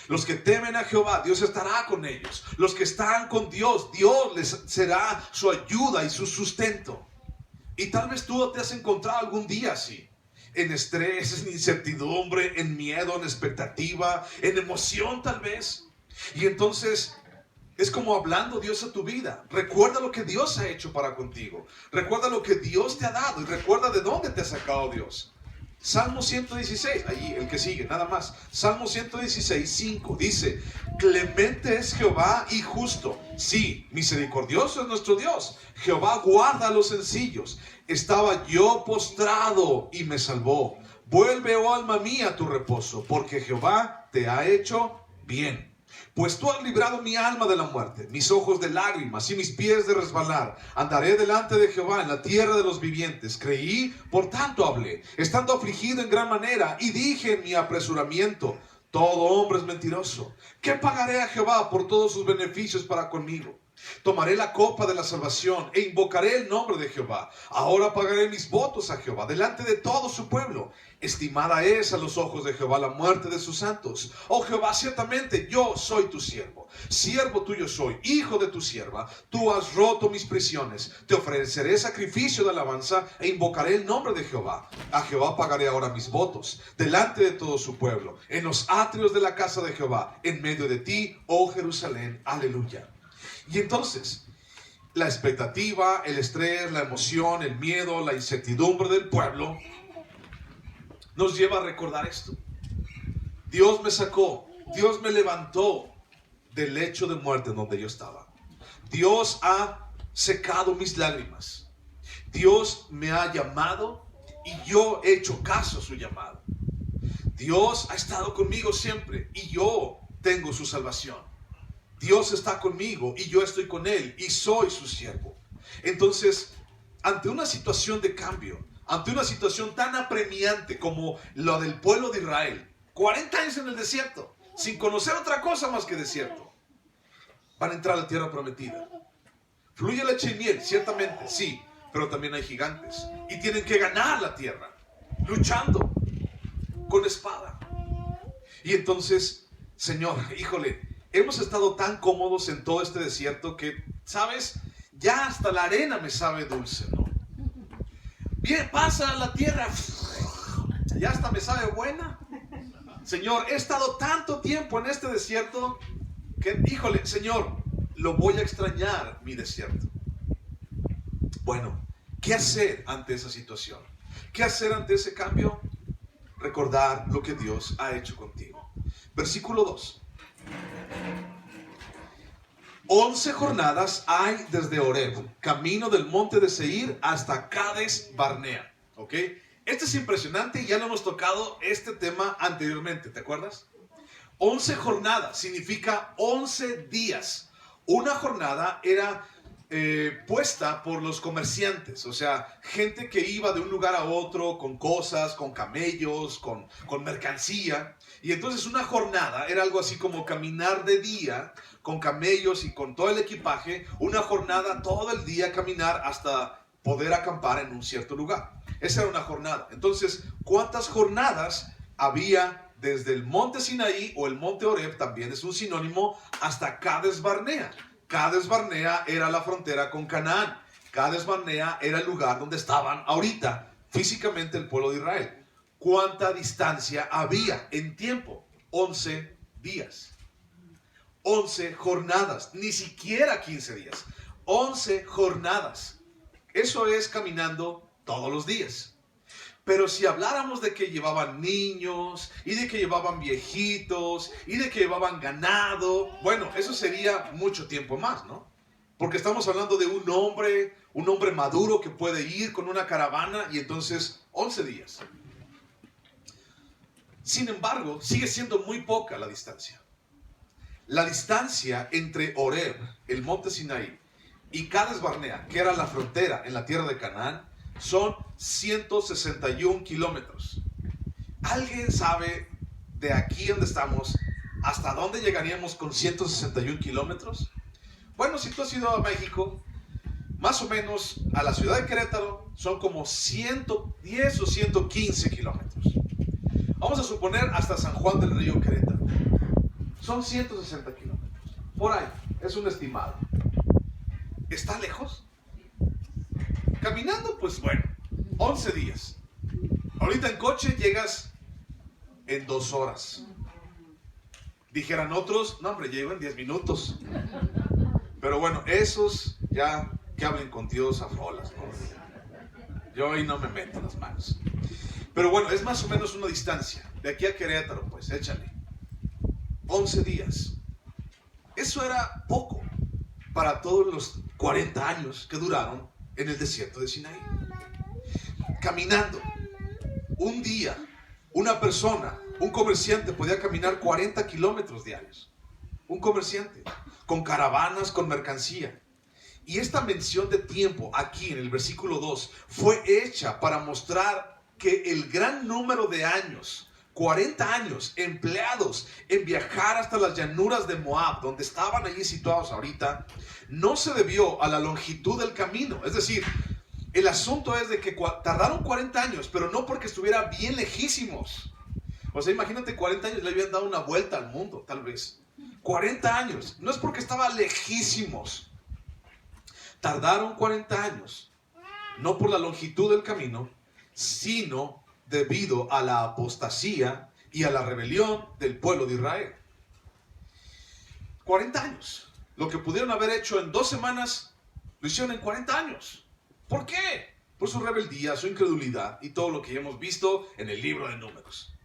Los que temen a Jehová, Dios estará con ellos. Los que están con Dios, Dios les será su ayuda y su sustento. Y tal vez tú te has encontrado algún día así. En estrés, en incertidumbre, en miedo, en expectativa, en emoción tal vez. Y entonces es como hablando Dios a tu vida. Recuerda lo que Dios ha hecho para contigo. Recuerda lo que Dios te ha dado y recuerda de dónde te ha sacado Dios. Salmo 116, allí el que sigue, nada más. Salmo 116, 5 dice, clemente es Jehová y justo. Sí, misericordioso es nuestro Dios. Jehová guarda a los sencillos. Estaba yo postrado y me salvó. Vuelve, oh alma mía, a tu reposo, porque Jehová te ha hecho bien. Pues tú has librado mi alma de la muerte, mis ojos de lágrimas y mis pies de resbalar. Andaré delante de Jehová en la tierra de los vivientes. Creí, por tanto hablé, estando afligido en gran manera, y dije en mi apresuramiento, todo hombre es mentiroso. ¿Qué pagaré a Jehová por todos sus beneficios para conmigo? Tomaré la copa de la salvación e invocaré el nombre de Jehová. Ahora pagaré mis votos a Jehová delante de todo su pueblo. Estimada es a los ojos de Jehová la muerte de sus santos. Oh Jehová, ciertamente yo soy tu siervo. Siervo tuyo soy, hijo de tu sierva. Tú has roto mis prisiones. Te ofreceré sacrificio de alabanza e invocaré el nombre de Jehová. A Jehová pagaré ahora mis votos delante de todo su pueblo, en los atrios de la casa de Jehová, en medio de ti, oh Jerusalén. Aleluya. Y entonces, la expectativa, el estrés, la emoción, el miedo, la incertidumbre del pueblo nos lleva a recordar esto. Dios me sacó, Dios me levantó del lecho de muerte en donde yo estaba. Dios ha secado mis lágrimas. Dios me ha llamado y yo he hecho caso a su llamado. Dios ha estado conmigo siempre y yo tengo su salvación. Dios está conmigo y yo estoy con Él y soy su siervo. Entonces, ante una situación de cambio, ante una situación tan apremiante como la del pueblo de Israel, 40 años en el desierto, sin conocer otra cosa más que desierto, van a entrar a la tierra prometida. Fluye leche y miel, ciertamente, sí, pero también hay gigantes y tienen que ganar la tierra, luchando con espada. Y entonces, Señor, híjole, hemos estado tan cómodos en todo este desierto que, ¿sabes? Ya hasta la arena me sabe dulce, ¿no? Bien, pasa la tierra, ya hasta me sabe buena. Señor, he estado tanto tiempo en este desierto que, híjole, Señor, lo voy a extrañar, mi desierto. Bueno, ¿qué hacer ante esa situación? ¿Qué hacer ante ese cambio? Recordar lo que Dios ha hecho contigo. Versículo 2. 11 jornadas hay desde Horeb, camino del monte de Seir, hasta Cades Barnea. ¿Ok? Este es impresionante y ya lo hemos tocado este tema anteriormente, ¿te acuerdas? 11 jornadas significa 11 días. Una jornada era puesta por los comerciantes, o sea, gente que iba de un lugar a otro con cosas, con camellos, con mercancía. Y entonces una jornada era algo así como caminar de día con camellos y con todo el equipaje, una jornada todo el día caminar hasta poder acampar en un cierto lugar. Esa era una jornada. Entonces, ¿cuántas jornadas había desde el monte Sinaí o el monte Horeb, también es un sinónimo, hasta Cades Barnea? Cades Barnea era la frontera con Canaán. Cades Barnea era el lugar donde estaban ahorita físicamente el pueblo de Israel. ¿Cuánta distancia había en tiempo? 11 días. 11 jornadas, ni siquiera 15 días. 11 jornadas. Eso es caminando todos los días. Pero si habláramos de que llevaban niños, y de que llevaban viejitos, y de que llevaban ganado, bueno, eso sería mucho tiempo más, ¿no? Porque estamos hablando de un hombre maduro que puede ir con una caravana, y entonces 11 días. Sin embargo, sigue siendo muy poca la distancia. La distancia entre Horeb, el monte Sinaí, y Cades Barnea, que era la frontera en la tierra de Canaán, son 161 kilómetros. ¿Alguien sabe de aquí donde estamos hasta dónde llegaríamos con 161 kilómetros? Bueno, si tú has ido a México, más o menos a la ciudad de Querétaro son como 110 o 115 kilómetros. Vamos a suponer hasta San Juan del Río, Querétaro. Son 160 kilómetros. Por ahí, es un estimado. ¿Está lejos? Caminando, pues bueno, 11 días. Ahorita en coche llegas en 2 horas. Dijeran otros, no hombre, llego en 10 minutos. Pero bueno, esos ya que hablen con Dios a solas, ¿no? Yo ahí no me meto las manos. Pero bueno, es más o menos una distancia. De aquí a Querétaro, pues échale. 11 días. Eso era poco para todos los 40 años que duraron en el desierto de Sinaí. Caminando. Un día, una persona, un comerciante podía caminar 40 kilómetros diarios. Un comerciante, con caravanas, con mercancía. Y esta mención de tiempo aquí en el versículo 2 fue hecha para mostrar que el gran número de años, 40 años empleados en viajar hasta las llanuras de Moab, donde estaban allí situados ahorita, no se debió a la longitud del camino. Es decir, el asunto es de que tardaron 40 años, pero no porque estuviera bien lejísimos. O sea, imagínate, 40 años le habían dado una vuelta al mundo, tal vez. 40 años, no es porque estaba lejísimos. Tardaron 40 años, no por la longitud del camino, sino debido a la apostasía y a la rebelión del pueblo de Israel. 40 años. Lo que pudieron haber hecho en 2 semanas, lo hicieron en 40 años. ¿Por qué? Por su rebeldía, su incredulidad y todo lo que ya hemos visto en el libro de Números.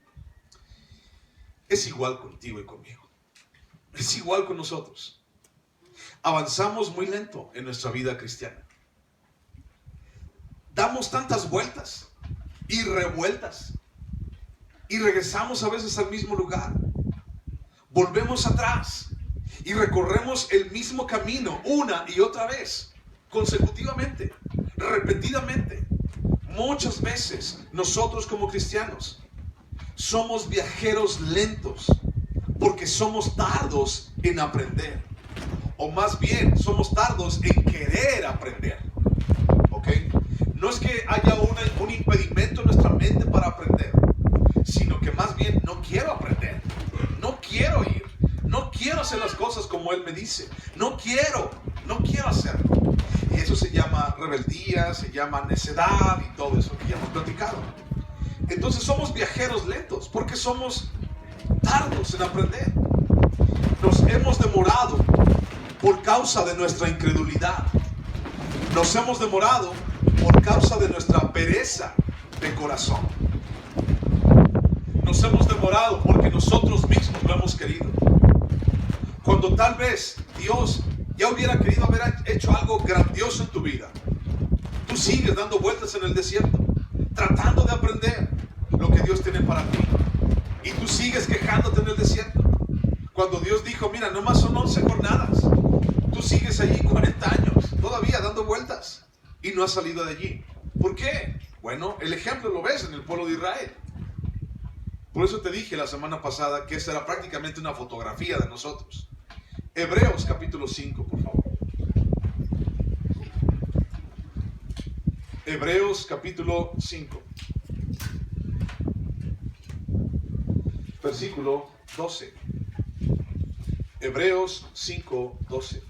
Es igual contigo y conmigo. Es igual con nosotros. Avanzamos muy lento en nuestra vida cristiana. Damos tantas vueltas y revueltas y regresamos a veces al mismo lugar, volvemos atrás y recorremos el mismo camino una y otra vez, consecutivamente, repetidamente. Muchas veces nosotros como cristianos somos viajeros lentos porque somos tardos en aprender, o más bien somos tardos en querer aprender. ¿Ok? No es que haya un impedimento en nuestra mente para aprender, sino que más bien no quiero aprender, no quiero ir, no quiero hacer las cosas como Él me dice, no quiero hacerlo. Y eso se llama rebeldía, se llama necedad y todo eso que ya hemos platicado. Entonces somos viajeros lentos porque somos tardos en aprender. Nos hemos demorado por causa de nuestra incredulidad. Nos hemos demorado por causa de nuestra pereza de corazón. Nos hemos demorado porque nosotros mismos lo hemos querido. Cuando tal vez Dios ya hubiera querido haber hecho algo grandioso en tu vida, tú sigues dando vueltas en el desierto, tratando de aprender lo que Dios tiene para ti. Y tú sigues quejándote en el desierto. Cuando Dios dijo, mira, nomás son 11 jornadas, tú sigues allí 40 años, todavía dando vueltas, y no has salido de allí. ¿Por qué? Bueno, el ejemplo lo ves en el pueblo de Israel. Por eso te dije la semana pasada que esa era prácticamente una fotografía de nosotros. Hebreos capítulo 5, por favor. Hebreos capítulo 5. Versículo 12. Hebreos 5, 12.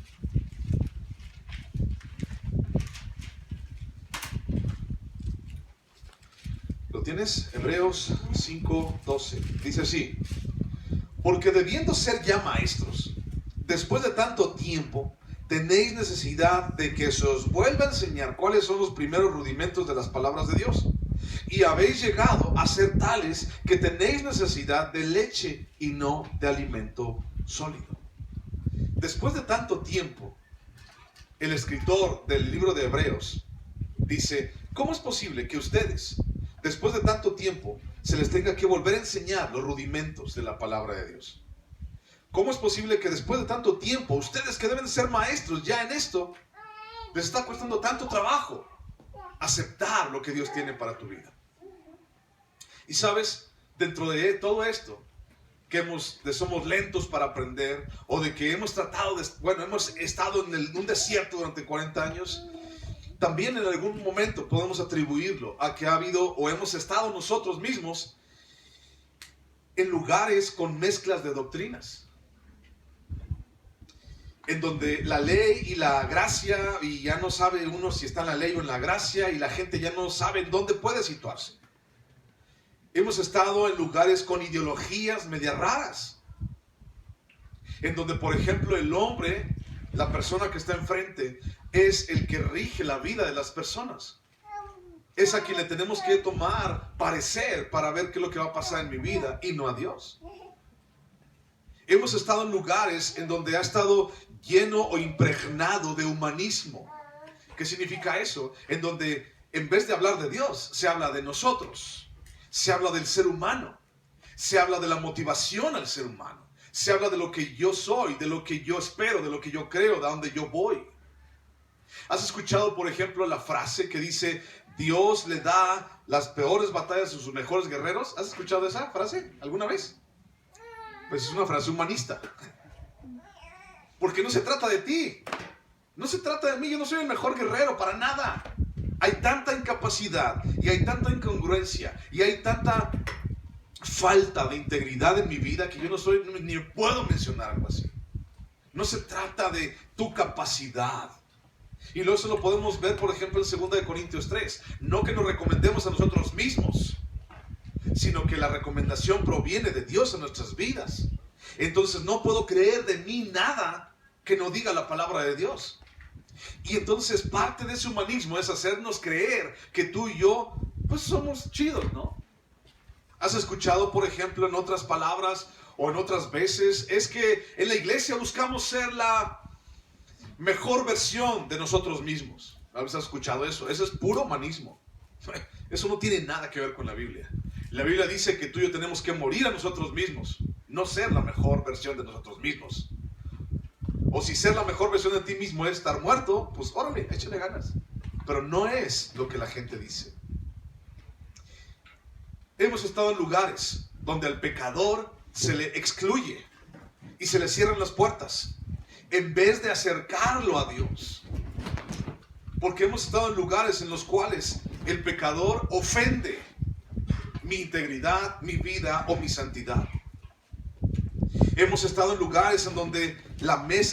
¿Lo tienes? Hebreos 5, 12. Dice así: porque debiendo ser ya maestros, después de tanto tiempo, tenéis necesidad de que se os vuelva a enseñar cuáles son los primeros rudimentos de las palabras de Dios. Y habéis llegado a ser tales que tenéis necesidad de leche y no de alimento sólido. Después de tanto tiempo, el escritor del libro de Hebreos dice, ¿cómo es posible que ustedes, después de tanto tiempo, se les tenga que volver a enseñar los rudimentos de la palabra de Dios? ¿Cómo es posible que después de tanto tiempo, ustedes que deben ser maestros ya en esto, les está costando tanto trabajo aceptar lo que Dios tiene para tu vida? Y sabes, dentro de todo esto, que somos lentos para aprender, o de que hemos hemos estado en un desierto durante 40 años, también en algún momento podemos atribuirlo a que ha habido o hemos estado nosotros mismos en lugares con mezclas de doctrinas, en donde la ley y la gracia, y ya no sabe uno si está en la ley o en la gracia, y la gente ya no sabe en dónde puede situarse. Hemos estado en lugares con ideologías medias raras, en donde, por ejemplo, el hombre, la persona que está enfrente, es el que rige la vida de las personas. Es a quien le tenemos que tomar parecer para ver qué es lo que va a pasar en mi vida, y no a Dios. Hemos estado en lugares en donde ha estado lleno o impregnado de humanismo. ¿Qué significa eso? En donde en vez de hablar de Dios, se habla de nosotros. Se habla del ser humano, se habla de la motivación al ser humano, se habla de lo que yo soy, de lo que yo espero, de lo que yo creo, de dónde yo voy. ¿Has escuchado, por ejemplo, la frase que dice, Dios le da las peores batallas a sus mejores guerreros? ¿Has escuchado esa frase alguna vez? Pues es una frase humanista. Porque no se trata de ti. No se trata de mí. Yo no soy el mejor guerrero, para nada. Hay tanta incapacidad y hay tanta incongruencia y hay tanta falta de integridad en mi vida que yo no soy, ni puedo mencionar algo así. No se trata de tu capacidad. Y luego eso lo podemos ver, por ejemplo, en 2 Corintios 3. No que nos recomendemos a nosotros mismos, sino que la recomendación proviene de Dios en nuestras vidas. Entonces no puedo creer de mí nada que no diga la palabra de Dios. Y entonces parte de ese humanismo es hacernos creer que tú y yo pues somos chidos, ¿no? ¿Has escuchado, por ejemplo, en otras palabras o en otras veces? Es que en la iglesia buscamos ser la mejor versión de nosotros mismos. ¿A veces has escuchado eso? Eso es puro humanismo. Eso no tiene nada que ver con la Biblia. La Biblia dice que tú y yo tenemos que morir a nosotros mismos, no ser la mejor versión de nosotros mismos. O si ser la mejor versión de ti mismo es estar muerto, pues órale, échale ganas. Pero no es lo que la gente dice. Hemos estado en lugares donde al pecador se le excluye y se le cierran las puertas en vez de acercarlo a Dios. Porque hemos estado en lugares en los cuales el pecador ofende mi integridad, mi vida o mi santidad. Hemos estado en lugares en donde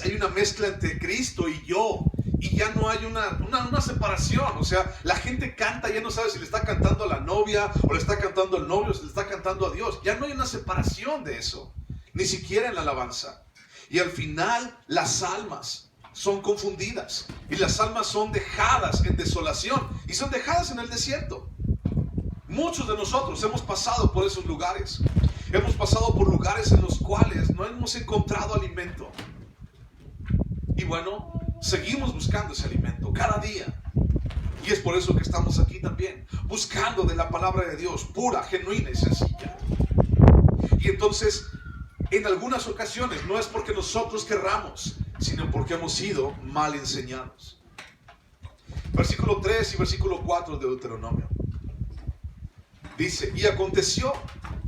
hay una mezcla entre Cristo y yo, y ya no hay una separación. O sea, la gente canta, ya no sabe si le está cantando a la novia, o le está cantando al novio, o si le está cantando a Dios. Ya no hay una separación de eso, ni siquiera en la alabanza. Y al final las almas son confundidas, y las almas son dejadas en desolación, y son dejadas en el desierto. Muchos de nosotros hemos pasado por esos lugares. Hemos pasado por lugares en los cuales no hemos encontrado alimento. Y bueno, seguimos buscando ese alimento cada día. Y es por eso que estamos aquí también, buscando de la palabra de Dios, pura, genuina y sencilla. Y entonces, en algunas ocasiones, no es porque nosotros querramos, sino porque hemos sido mal enseñados. Versículo 3 y versículo 4 de Deuteronomio. Dice, y aconteció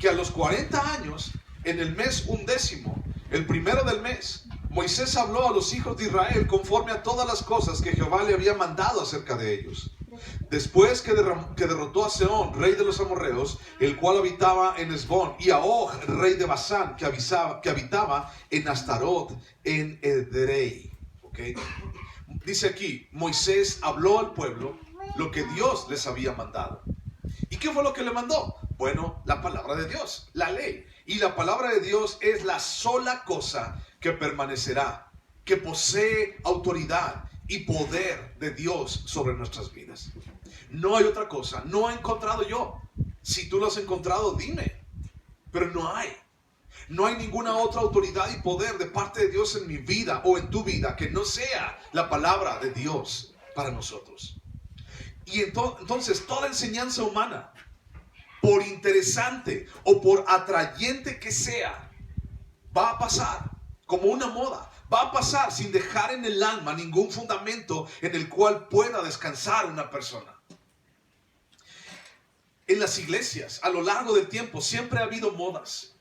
que a los 40 años, en el mes 11, el primero del mes, Moisés habló a los hijos de Israel conforme a todas las cosas que Jehová le había mandado acerca de ellos. Después que derrotó a Sehón, rey de los amorreos, el cual habitaba en Hesbón, y a Og, rey de Basán, que habitaba en Astarot, en Edrei. ¿Okay? Dice aquí, Moisés habló al pueblo lo que Dios les había mandado. ¿Y qué fue lo que le mandó? Bueno, la palabra de Dios, la ley. Y la palabra de Dios es la sola cosa que permanecerá, que posee autoridad y poder de Dios sobre nuestras vidas. No hay otra cosa, no he encontrado yo. Si tú lo has encontrado, dime. Pero no hay. No hay ninguna otra autoridad y poder de parte de Dios en mi vida o en tu vida que no sea la palabra de Dios para nosotros. Y entonces toda enseñanza humana, por interesante o por atrayente que sea, va a pasar como una moda. Va a pasar sin dejar en el alma ningún fundamento en el cual pueda descansar una persona. En las iglesias, a lo largo del tiempo, siempre ha habido modas.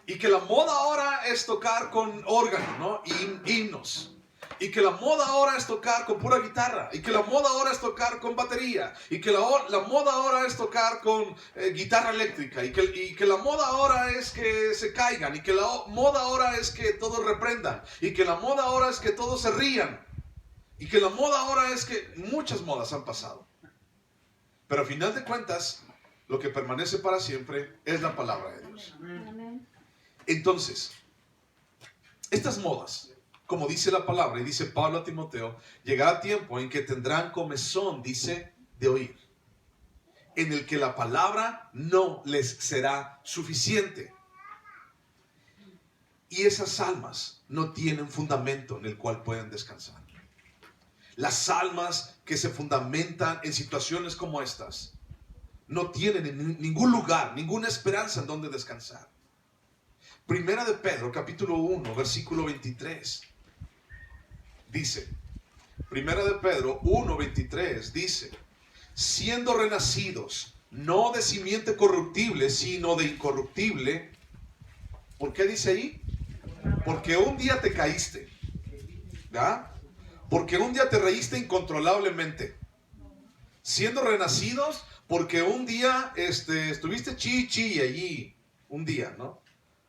Y que la moda ahora es tocar con órgano, ¿no? Himnos. Y que la moda ahora es tocar con pura guitarra. Y que la moda ahora es tocar con batería. Y que la moda ahora es tocar con guitarra eléctrica. Y que la moda ahora es que se caigan. Y que la moda ahora es que todos reprendan. Y que la moda ahora es que todos se rían. Y que la moda ahora es que muchas modas han pasado. Pero al final de cuentas, lo que permanece para siempre es la palabra de Dios. Entonces, estas modas, como dice la palabra y dice Pablo a Timoteo, llegará tiempo en que tendrán comezón, dice, de oír, en el que la palabra no les será suficiente. Y esas almas no tienen fundamento en el cual pueden descansar. Las almas que se fundamentan en situaciones como estas no tienen ningún lugar, ninguna esperanza en donde descansar. Primera de Pedro, capítulo 1, versículo 23. Dice, Primera de Pedro 1:23 dice, siendo renacidos, no de simiente corruptible, sino de incorruptible. ¿Por qué dice ahí? Porque un día te caíste, ¿verdad? Porque un día te reíste incontrolablemente. Siendo renacidos, porque un día estuviste chi allí, un día, ¿no?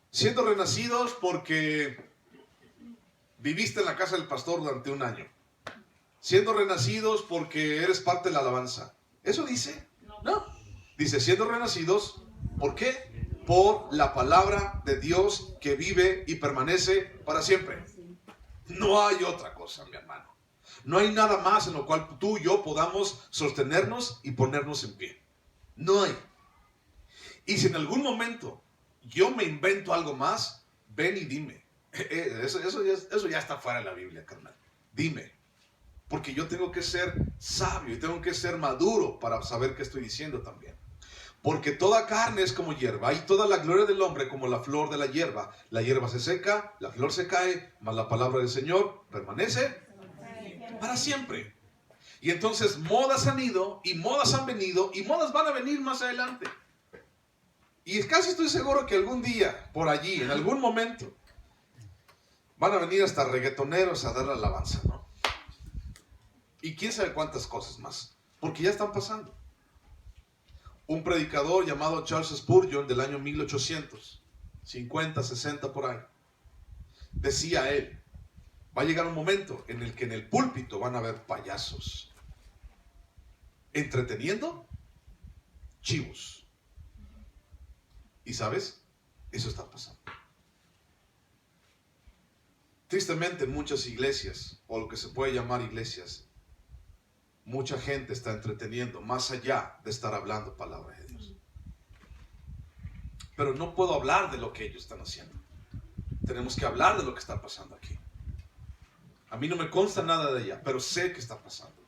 Siendo renacidos porque viviste en la casa del pastor durante un año. Siendo renacidos porque eres parte de la alabanza. ¿Eso dice? No. Dice, siendo renacidos, ¿por qué? Por la palabra de Dios que vive y permanece para siempre. No hay otra cosa, mi hermano. No hay nada más en lo cual tú y yo podamos sostenernos y ponernos en pie. No hay. Y si en algún momento yo me invento algo más, ven y dime. Eso ya está fuera de la Biblia, carnal. Dime. Porque yo tengo que ser sabio y tengo que ser maduro para saber qué estoy diciendo también. Porque toda carne es como hierba y toda la gloria del hombre como la flor de la hierba. La hierba se seca, la flor se cae, mas la palabra del Señor permanece para siempre. Y entonces modas han ido y modas han venido y modas van a venir más adelante. Y casi estoy seguro que algún día, por allí, en algún momento, van a venir hasta reggaetoneros a dar la alabanza, ¿no? Y quién sabe cuántas cosas más, porque ya están pasando. Un predicador llamado Charles Spurgeon del año 1850, 60 por ahí, decía él, va a llegar un momento en el que en el púlpito van a haber payasos entreteniendo chivos. ¿Y sabes? Eso está pasando. Tristemente en muchas iglesias, o lo que se puede llamar iglesias, mucha gente está entreteniendo más allá de estar hablando palabra de Dios. Pero no puedo hablar de lo que ellos están haciendo. Tenemos que hablar de lo que está pasando aquí. A mí no me consta nada de ella, pero sé que está pasando.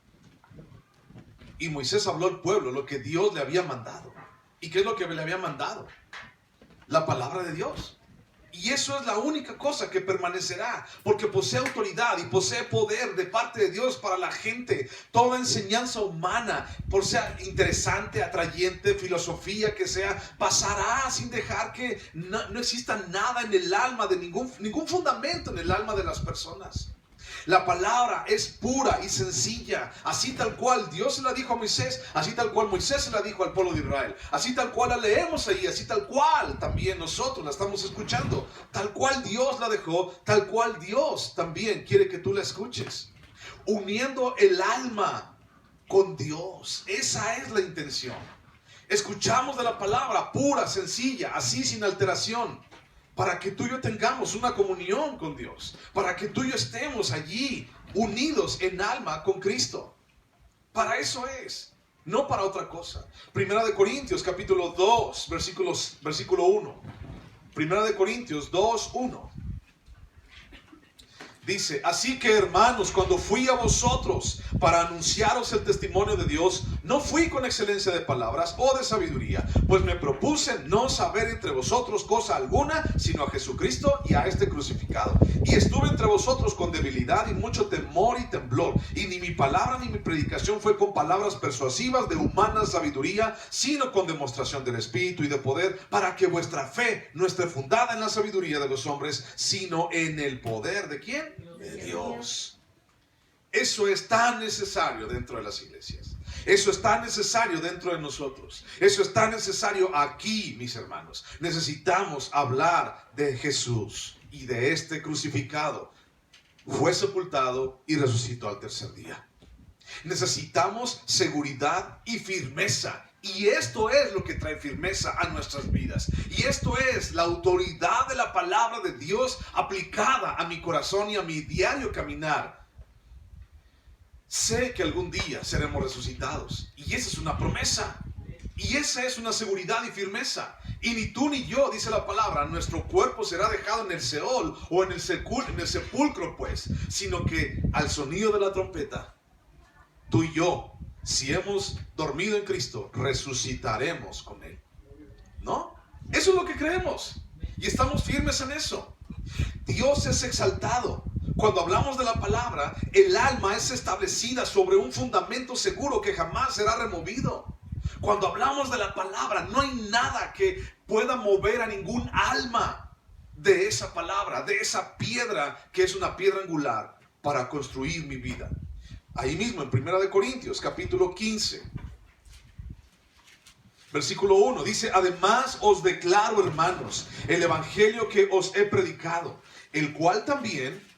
Y Moisés habló al pueblo lo que Dios le había mandado. ¿Y qué es lo que le había mandado? La palabra de Dios. Y eso es la única cosa que permanecerá, porque posee autoridad y posee poder de parte de Dios para la gente. Toda enseñanza humana, por sea interesante, atrayente, filosofía que sea, pasará sin dejar que no exista nada en el alma de ningún fundamento en el alma de las personas. La palabra es pura y sencilla, así tal cual Dios se la dijo a Moisés, así tal cual Moisés se la dijo al pueblo de Israel, así tal cual la leemos ahí, así tal cual también nosotros la estamos escuchando, tal cual Dios la dejó, tal cual Dios también quiere que tú la escuches, uniendo el alma con Dios. Esa es la intención. Escuchamos de la palabra pura, sencilla, así sin alteración, para que tú y yo tengamos una comunión con Dios, para que tú y yo estemos allí unidos en alma con Cristo. Para eso es, no para otra cosa. Primera de Corintios capítulo 2, versículo 1. Primera de Corintios 2, 1. Dice, así que hermanos, cuando fui a vosotros para anunciaros el testimonio de Dios, no fui con excelencia de palabras o de sabiduría, pues me propuse no saber entre vosotros cosa alguna, sino a Jesucristo y a este crucificado. Y estuve entre vosotros con debilidad y mucho temor y temblor, y ni mi palabra ni mi predicación fue con palabras persuasivas de humana sabiduría, sino con demostración del Espíritu y de poder, para que vuestra fe no esté fundada en la sabiduría de los hombres, sino en el poder ¿de quién? De Dios. Eso es tan necesario dentro de las iglesias. Eso es tan necesario dentro de nosotros. Eso es tan necesario aquí, mis hermanos. Necesitamos hablar de Jesús y de este crucificado. Fue sepultado y resucitó al tercer día. Necesitamos seguridad y firmeza. Y esto es lo que trae firmeza a nuestras vidas. Y esto es la autoridad de la palabra de Dios aplicada a mi corazón y a mi diario caminar. Sé que algún día seremos resucitados. Y esa es una promesa. Y esa es una seguridad y firmeza. Y ni tú ni yo, dice la palabra, nuestro cuerpo será dejado en el Seol o en el sepulcro, pues. Sino que al sonido de la trompeta, tú y yo, si hemos dormido en Cristo, resucitaremos con Él. ¿No? Eso es lo que creemos. Y estamos firmes en eso. Dios es exaltado Cuando hablamos de la palabra, el alma es establecida sobre un fundamento seguro que jamás será removido. Cuando hablamos de la palabra, no hay nada que pueda mover a ningún alma de esa palabra, de esa piedra que es una piedra angular para construir mi vida. Ahí mismo en 1 Corintios capítulo 15, versículo 1, dice: además os declaro, hermanos, el evangelio que os he predicado, el cual también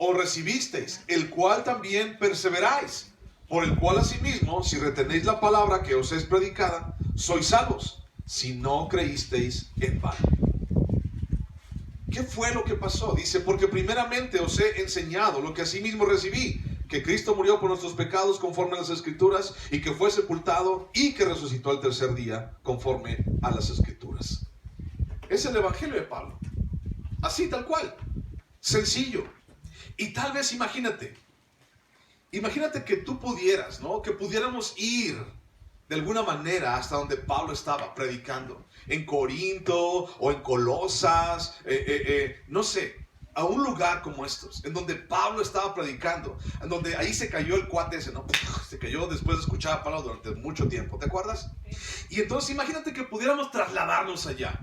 os recibisteis, el cual también perseveráis, por el cual asimismo, si retenéis la palabra que os es predicada, sois salvos, si no creísteis en vano. ¿Qué fue lo que pasó? Dice: porque primeramente os he enseñado lo que asimismo recibí, que Cristo murió por nuestros pecados conforme a las Escrituras, y que fue sepultado y que resucitó al tercer día conforme a las Escrituras. Es el evangelio de Pablo, así tal cual, sencillo. Y tal vez imagínate que tú pudieras, ¿no? Que pudiéramos ir de alguna manera hasta donde Pablo estaba predicando, en Corinto o en Colosas, no sé, a un lugar como estos, en donde Pablo estaba predicando, en donde ahí se cayó el cuate ese, ¿no? Se cayó después de escuchar a Pablo durante mucho tiempo, ¿te acuerdas? Y entonces imagínate que pudiéramos trasladarnos allá.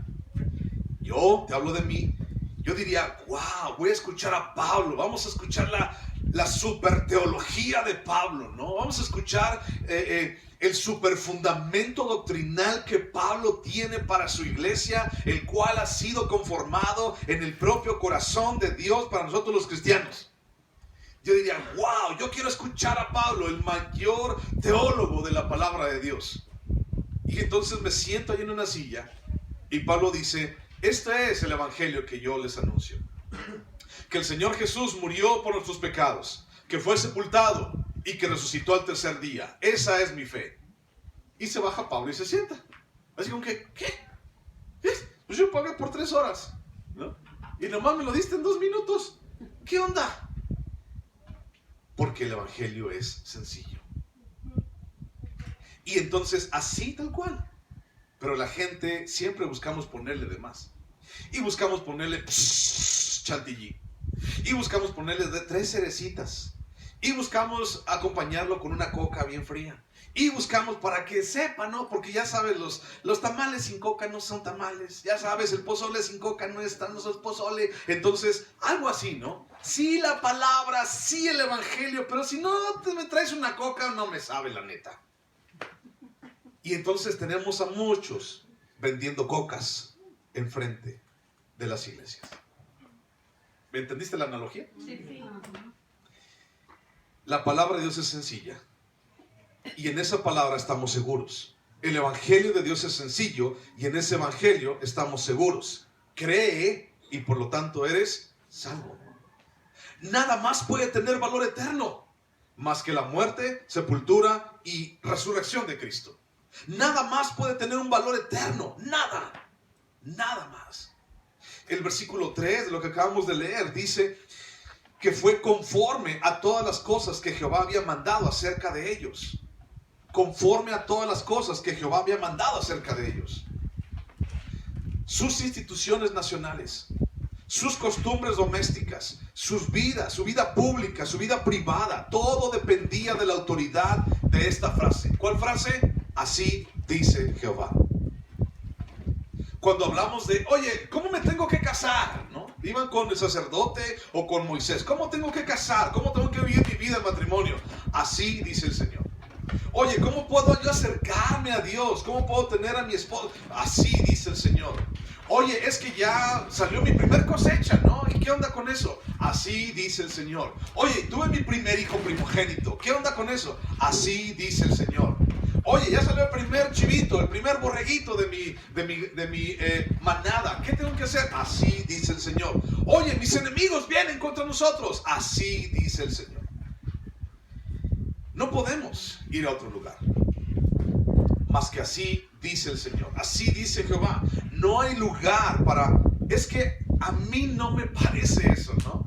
Yo te hablo de mí. Yo diría: wow, voy a escuchar a Pablo, vamos a escuchar la super teología de Pablo, ¿no? Vamos a escuchar el super fundamento doctrinal que Pablo tiene para su iglesia, el cual ha sido conformado en el propio corazón de Dios para nosotros los cristianos. Yo diría: wow, yo quiero escuchar a Pablo, el mayor teólogo de la palabra de Dios. Y entonces me siento ahí en una silla y Pablo dice: este es el evangelio que yo les anuncio, que el Señor Jesús murió por nuestros pecados, que fue sepultado y que resucitó al tercer día. Esa es mi fe. Y se baja Pablo y se sienta. Así como que, ¿qué? Pues yo pagué por 3 horas, ¿no? Y nomás me lo diste en 2 minutos. ¿Qué onda? Porque el evangelio es sencillo. Y entonces así tal cual. Pero la gente siempre buscamos ponerle de más. Y buscamos ponerle chantilly. Y buscamos ponerle de 3 cerecitas. Y buscamos acompañarlo con una coca bien fría. Y buscamos para que sepa, ¿no? Porque ya sabes, los tamales sin coca no son tamales. Ya sabes, el pozole sin coca no es pozole. Entonces, algo así, ¿no? Sí la palabra, sí el evangelio, pero si no me traes una coca, no me sabe la neta. Y entonces tenemos a muchos vendiendo cocas enfrente de las iglesias. ¿Me entendiste la analogía? Sí. La palabra de Dios es sencilla. Y en esa palabra estamos seguros. El evangelio de Dios es sencillo y en ese evangelio estamos seguros. Cree y por lo tanto eres salvo. Nada más puede tener valor eterno más que la muerte, sepultura y resurrección de Cristo. Nada más puede tener un valor eterno. Nada más. El versículo 3 de lo que acabamos de leer dice que fue conforme a todas las cosas que Jehová había mandado acerca de ellos. Conforme a todas las cosas que Jehová había mandado acerca de ellos. Sus instituciones nacionales, sus costumbres domésticas, su vida pública, su vida privada, todo dependía de la autoridad de esta frase. ¿Cuál frase? Así dice Jehová. Cuando hablamos de, oye, ¿cómo me tengo que casar? ¿No? Iban con el sacerdote o con Moisés. ¿Cómo tengo que casar? ¿Cómo tengo que vivir mi vida en matrimonio? Así dice el Señor. Oye, ¿cómo puedo yo acercarme a Dios? ¿Cómo puedo tener a mi esposo? Así dice el Señor. Oye, es que ya salió mi primer cosecha, ¿no? ¿Y qué onda con eso? Así dice el Señor. Oye, tuve mi primer hijo primogénito. ¿Qué onda con eso? Así dice el Señor. Oye, ya salió el primer chivito, el primer borreguito de mi manada. ¿Qué tengo que hacer? Así dice el Señor. Oye, mis enemigos vienen contra nosotros. Así dice el Señor. No podemos ir a otro lugar más que así dice el Señor. Así dice Jehová. No hay lugar para... Es que a mí no me parece eso, ¿no?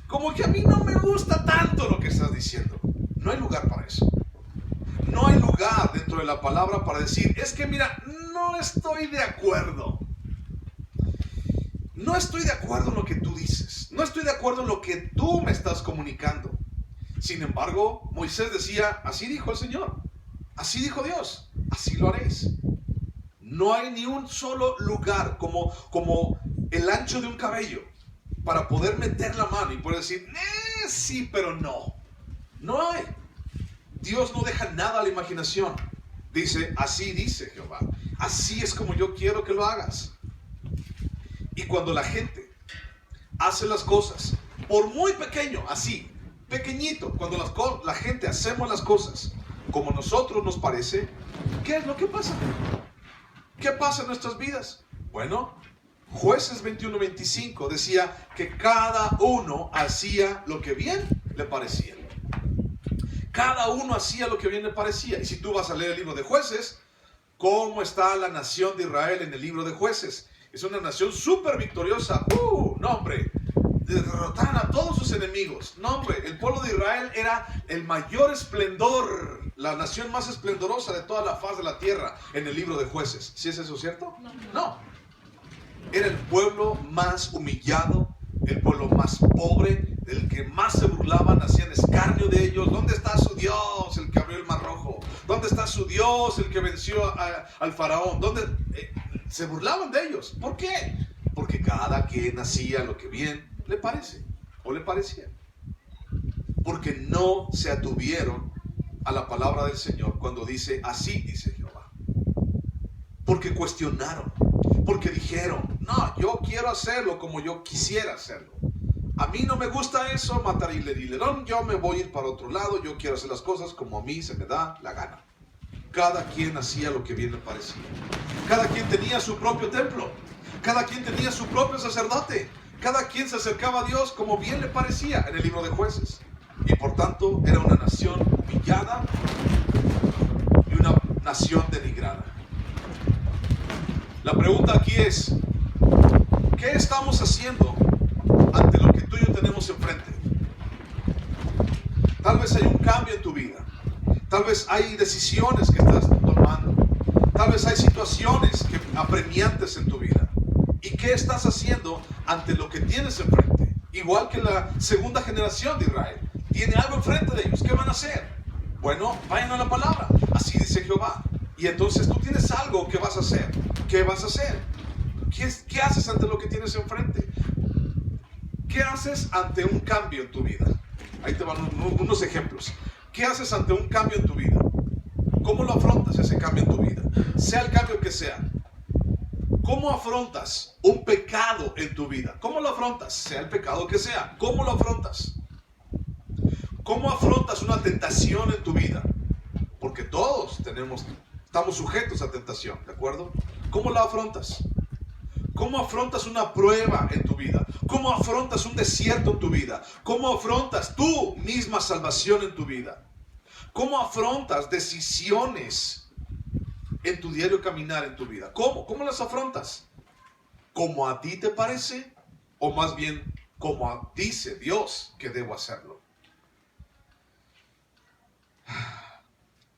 Como que a mí no me gusta tanto lo que estás diciendo. No hay lugar para eso. No hay lugar dentro de la palabra para decir, es que mira, no estoy de acuerdo. no estoy de acuerdo en lo que tú dices, no estoy de acuerdo en lo que tú me estás comunicando. Sin embargo, Moisés decía, así dijo el Señor, así dijo Dios, así lo haréis. No hay ni un solo lugar como el ancho de un cabello para poder meter la mano y poder decir, sí, pero no. No hay. Dios no deja nada a la imaginación. Dice, así dice Jehová. Así es como yo quiero que lo hagas. Y cuando la gente hace las cosas, por muy pequeño, así, pequeñito, cuando la gente hacemos las cosas como a nosotros nos parece, ¿qué es lo que pasa? ¿Qué pasa en nuestras vidas? Bueno, Jueces 21-25 decía que cada uno hacía lo que bien le parecía. Cada uno hacía lo que bien le parecía. Y si tú vas a leer el libro de Jueces, ¿cómo está la nación de Israel en el libro de Jueces? Es una nación súper victoriosa. No, hombre, derrotaron a todos sus enemigos. No, hombre, el pueblo de Israel era el mayor esplendor, la nación más esplendorosa de toda la faz de la tierra en el libro de Jueces. ¿Sí es eso cierto? No. Era el pueblo más humillado, el pueblo más pobre, el que más se burlaban, hacían escarnio de ellos. ¿Dónde está su Dios, el que abrió el mar rojo? ¿Dónde está su Dios, el que venció al faraón? ¿Dónde? Se burlaban de ellos. ¿Por qué? Porque cada quien hacía lo que bien le parece o le parecía. Porque no se atuvieron a la palabra del Señor cuando dice, así dice Jehová. Porque cuestionaron, porque dijeron, no, yo quiero hacerlo como yo quisiera hacerlo. A mí no me gusta eso, matar y lerillerón, yo me voy a ir para otro lado, yo quiero hacer las cosas como a mí se me da la gana. Cada quien hacía lo que bien le parecía. Cada quien tenía su propio templo. Cada quien tenía su propio sacerdote. Cada quien se acercaba a Dios como bien le parecía en el libro de Jueces. Y por tanto era una nación humillada y una nación denigrada. La pregunta aquí es, ¿qué estamos haciendo ante lo que tú y yo tenemos enfrente? Tal vez hay un cambio en tu vida. Tal vez hay decisiones que estás tomando. Tal vez hay situaciones apremiantes en tu vida. ¿Y qué estás haciendo ante lo que tienes enfrente? Igual que la segunda generación de Israel. Tiene algo enfrente de ellos. ¿Qué van a hacer? Bueno, vayan a la palabra. Así dice Jehová. Y entonces tú tienes algo que vas a hacer. ¿Qué vas a hacer? ¿Qué haces ante lo que tienes enfrente? ¿Qué haces ante un cambio en tu vida? Ahí te van unos ejemplos. ¿Qué haces ante un cambio en tu vida? ¿Cómo lo afrontas ese cambio en tu vida? Sea el cambio que sea. ¿Cómo afrontas un pecado en tu vida? ¿Cómo lo afrontas? Sea el pecado que sea. ¿Cómo lo afrontas? ¿Cómo afrontas una tentación en tu vida? Porque todos estamos sujetos a tentación, ¿de acuerdo? ¿Cómo la afrontas? ¿Cómo afrontas una prueba en tu vida? ¿Cómo afrontas un desierto en tu vida? ¿Cómo afrontas tu misma salvación en tu vida? ¿Cómo afrontas decisiones en tu diario caminar en tu vida? ¿Cómo? ¿Cómo las afrontas? ¿Como a ti te parece? ¿O más bien como dice Dios que debo hacerlo?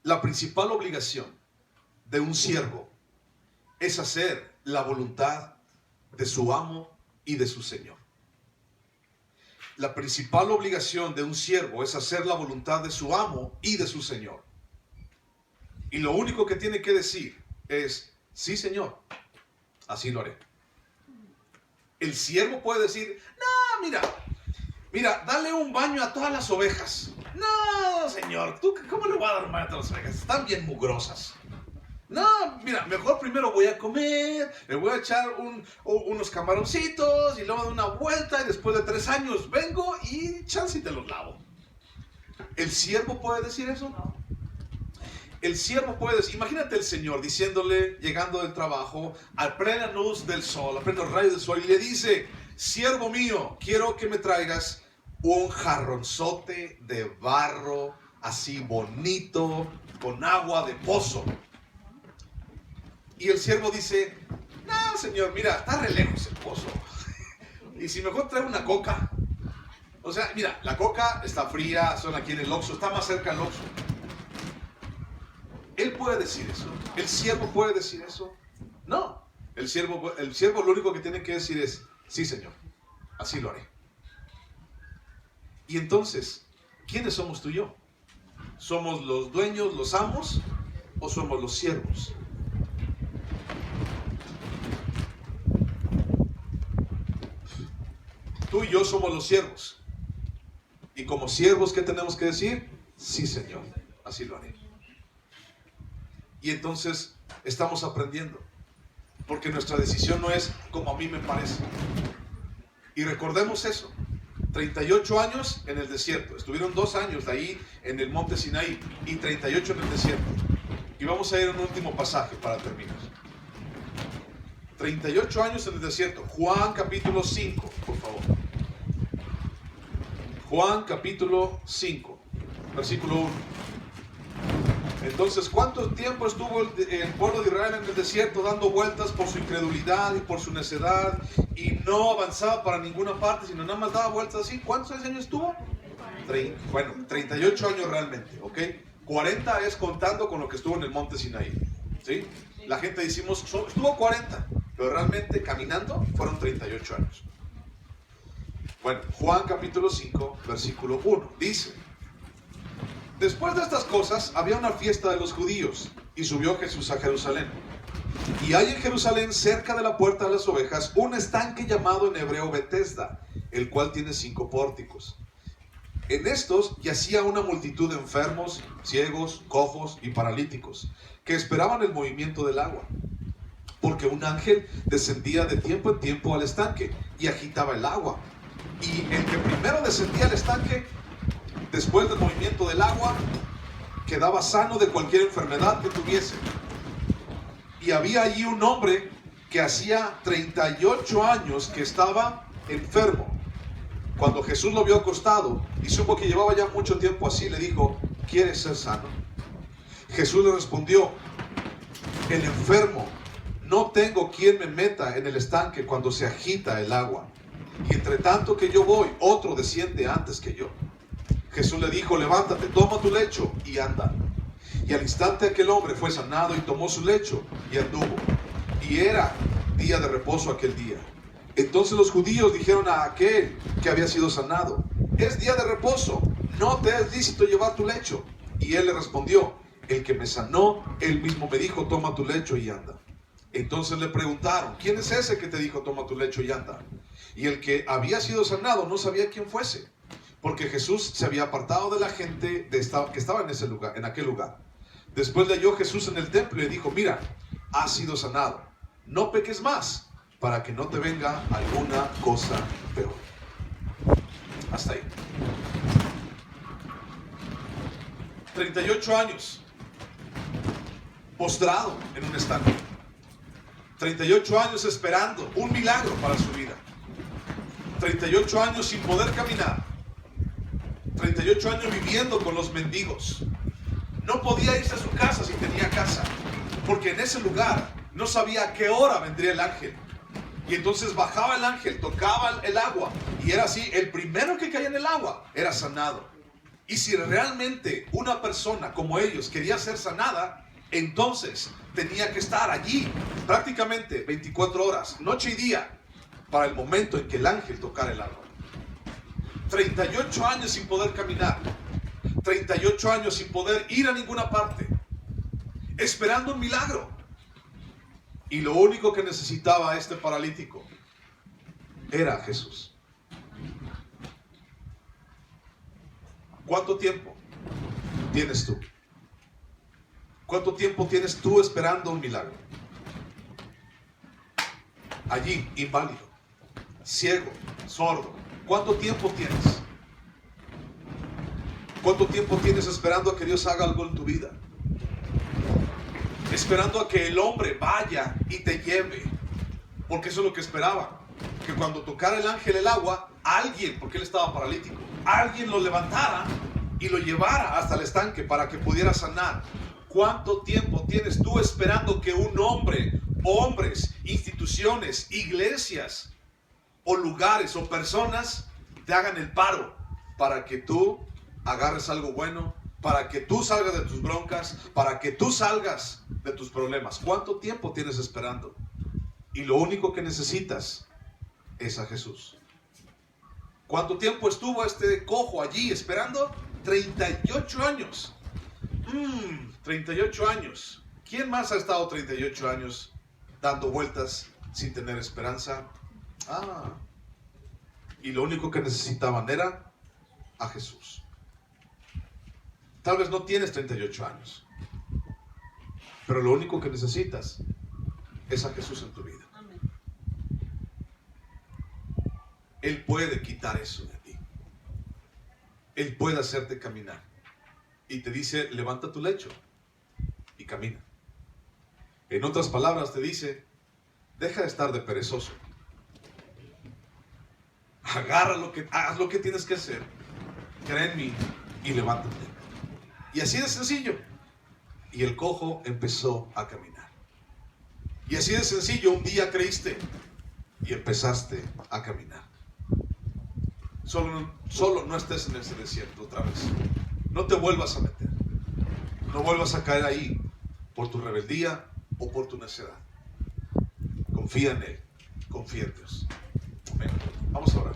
La principal obligación de un siervo es hacer la voluntad de su amo y de su señor. La principal obligación de un siervo es hacer la voluntad de su amo y de su señor. Y lo único que tiene que decir es, sí, señor, así lo haré. El siervo puede decir, no, mira, dale un baño a todas las ovejas. No, señor, ¿tú cómo le voy a dar un baño a todas las ovejas? Están bien mugrosas. No, mira, mejor primero voy a comer, le voy a echar unos camaroncitos y luego de una vuelta y después de 3 años vengo y chance y te los lavo. ¿El siervo puede decir eso? No. El siervo puede decir, imagínate el Señor diciéndole, llegando del trabajo, a plena luz del sol, a pleno rayo del sol, y le dice, siervo mío, quiero que me traigas un jarronzote de barro, así bonito, con agua de pozo. Y el siervo dice, no, señor, mira, está re lejos el pozo. Y si mejor trae una coca. O sea, mira, la coca está fría, son aquí en el Oxxo, está más cerca del Oxxo. Él puede decir eso. ¿El siervo puede decir eso? No. El siervo lo único que tiene que decir es, Sí, Señor, así lo haré. Y entonces, ¿quiénes somos tú y yo? ¿Somos los dueños, los amos, o somos los siervos? Tú y yo somos los siervos. Y como siervos, ¿qué tenemos que decir? Sí, Señor, así lo haré. Y entonces estamos aprendiendo, porque nuestra decisión no es como a mí me parece. Y recordemos eso, 38 años en el desierto, estuvieron 2 años de ahí en el monte Sinaí y 38 en el desierto. Y vamos a ir a un último pasaje para terminar. 38 años en el desierto, Juan capítulo 5, por favor. Juan capítulo 5, versículo 1. Entonces, ¿cuánto tiempo estuvo el pueblo de Israel en el desierto dando vueltas por su incredulidad y por su necedad y no avanzaba para ninguna parte, sino nada más daba vueltas así? ¿Cuántos años estuvo? 38 años realmente, ¿ok? 40 es contando con lo que estuvo en el monte Sinaí, ¿sí? La gente decimos, estuvo 40, pero realmente caminando fueron 38 años. Bueno, Juan capítulo 5, versículo 1, dice: después de estas cosas había una fiesta de los judíos y subió Jesús a Jerusalén. Y hay en Jerusalén, cerca de la puerta de las ovejas, un estanque llamado en hebreo Betesda, el cual tiene 5 pórticos. En estos yacía una multitud de enfermos, ciegos, cojos y paralíticos, que esperaban el movimiento del agua. Porque un ángel descendía de tiempo en tiempo al estanque y agitaba el agua. Y el que primero descendía al estanque, después del movimiento del agua, quedaba sano de cualquier enfermedad que tuviese. Y había allí un hombre que hacía 38 años que estaba enfermo. Cuando Jesús lo vio acostado y supo que llevaba ya mucho tiempo así, le dijo: ¿quieres ser sano? Jesús le respondió: el enfermo, no tengo quien me meta en el estanque cuando se agita el agua. Y entre tanto que yo voy, otro desciende antes que yo. Jesús le dijo: levántate, toma tu lecho y anda. Y al instante aquel hombre fue sanado y tomó su lecho y anduvo. Y era día de reposo aquel día. Entonces los judíos dijeron a aquel que había sido sanado: es día de reposo, no te es lícito llevar tu lecho. Y él le respondió: el que me sanó, él mismo me dijo: toma tu lecho y anda. Entonces le preguntaron: ¿quién es ese que te dijo toma tu lecho y anda? Y el que había sido sanado no sabía quién fuese, porque Jesús se había apartado de la gente que estaba en ese lugar, en aquel lugar. Después le halló Jesús en el templo y le dijo: mira, has sido sanado, no peques más, para que no te venga alguna cosa peor. Hasta ahí. 38 años postrado en un estanque. 38 años esperando un milagro para su vida. 38 años sin poder caminar. 38 años viviendo con los mendigos. No podía irse a su casa si tenía casa, porque en ese lugar no sabía a qué hora vendría el ángel. Y entonces bajaba el ángel, tocaba el agua, y era así: el primero que caía en el agua era sanado. Y si realmente una persona como ellos quería ser sanada, entonces tenía que estar allí prácticamente 24 horas, noche y día, para el momento en que el ángel tocara el agua. 38 años sin poder caminar, 38 años sin poder ir a ninguna parte, esperando un milagro. Y lo único que necesitaba este paralítico era Jesús. ¿Cuánto tiempo tienes tú? ¿Cuánto tiempo tienes tú esperando un milagro? Allí, inválido, ciego, sordo. ¿Cuánto tiempo tienes? ¿Cuánto tiempo tienes esperando a que Dios haga algo en tu vida? Esperando a que el hombre vaya y te lleve, porque eso es lo que esperaba, que cuando tocara el ángel el agua, alguien, porque él estaba paralítico, alguien lo levantara y lo llevara hasta el estanque para que pudiera sanar. ¿Cuánto tiempo tienes tú esperando que un hombre, hombres, instituciones, iglesias o lugares o personas te hagan el paro para que tú agarres algo bueno, para que tú salgas de tus broncas, para que tú salgas de tus problemas? ¿Cuánto tiempo tienes esperando? Y lo único que necesitas es a Jesús. ¿Cuánto tiempo estuvo este cojo allí esperando? 38 años. 38 años. ¿Quién más ha estado 38 años dando vueltas sin tener esperanza? Y lo único que necesitaban era a Jesús. Tal vez no tienes 38 años, pero lo único que necesitas es a Jesús en tu vida. Él puede quitar eso de ti. Él puede hacerte caminar. Y te dice, levanta tu lecho y camina. En otras palabras te dice, deja de estar de perezoso. Haz lo que tienes que hacer. Cree en mí y levántate. Y así de sencillo. Y el cojo empezó a caminar. Y así de sencillo, un día creíste y empezaste a caminar. Solo no estés en ese desierto otra vez. No te vuelvas a meter. No vuelvas a caer ahí por tu rebeldía o por tu necedad. Confía en Él. Confía en Dios. Amén. Vamos a orar.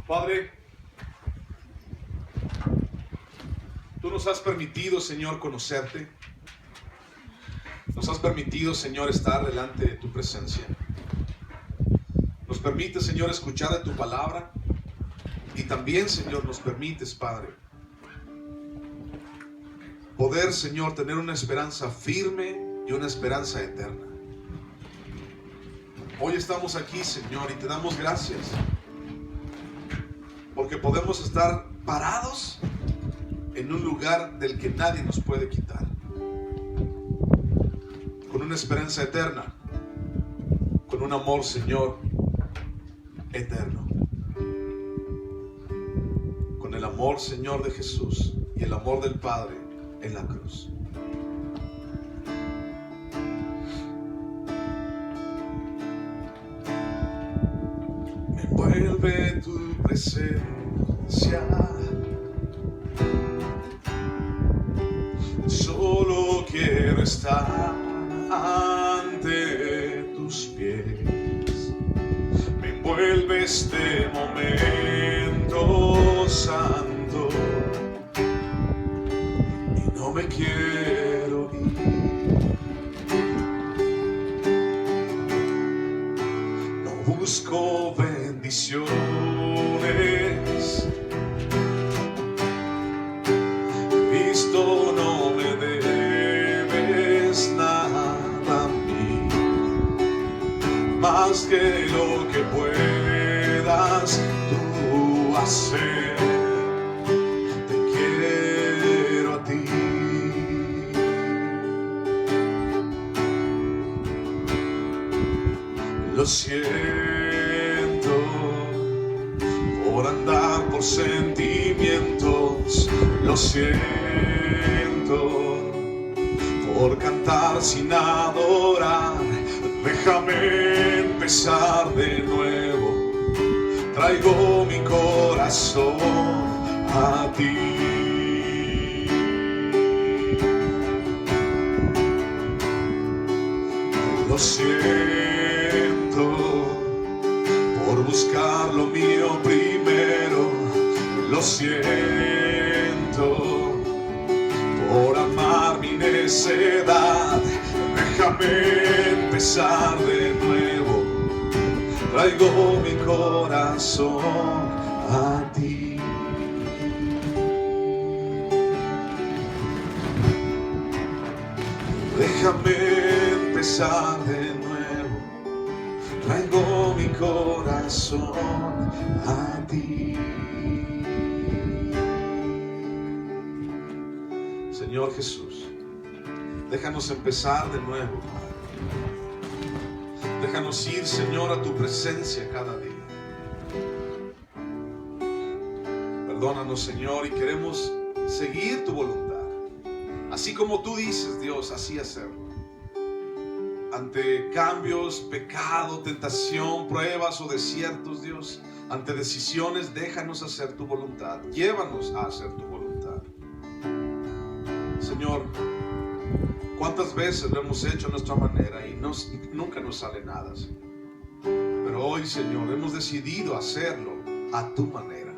Padre, tú nos has permitido, Señor, conocerte. Nos has permitido, Señor, estar delante de tu presencia. Nos permite, Señor, escuchar de tu palabra. Y también, Señor, nos permites, Padre, poder, Señor, tener una esperanza firme y una esperanza eterna. Hoy estamos aquí, Señor, y te damos gracias porque podemos estar parados en un lugar del que nadie nos puede quitar, con una esperanza eterna, con un amor, Señor, eterno, con el amor, Señor, de Jesús y el amor del Padre en la cruz. Me envuelve tu presencia, solo quiero estar ante tus pies. Me envuelve este momento santo y no me quiero ir. No busco bendiciones, Cristo, no me debes nada a mí, más que lo que puedas tú hacer. Te quiero a ti. Lo siento por andar por sentimientos, lo siento por cantar sin adorar. Déjame empezar de nuevo, traigo mi corazón a ti. Lo siento por buscar lo mío primero, lo siento por amar mi necedad. Déjame empezar de nuevo, traigo mi corazón a ti. Déjame empezar de nuevo, traigo mi corazón a ti. Señor Jesús, déjanos empezar de nuevo, Padre. Déjanos ir, Señor, a tu presencia cada día. Perdónanos, Señor, y queremos seguir tu voluntad. Así como tú dices, Dios, así hacerlo. Ante cambios, pecado, tentación, pruebas o desiertos, Dios, ante decisiones, déjanos hacer tu voluntad. Llévanos a hacer tu voluntad. Señor, ¿Cuántas veces lo hemos hecho a nuestra manera y nunca nos sale nada, Señor? Pero hoy, Señor, hemos decidido hacerlo a tu manera.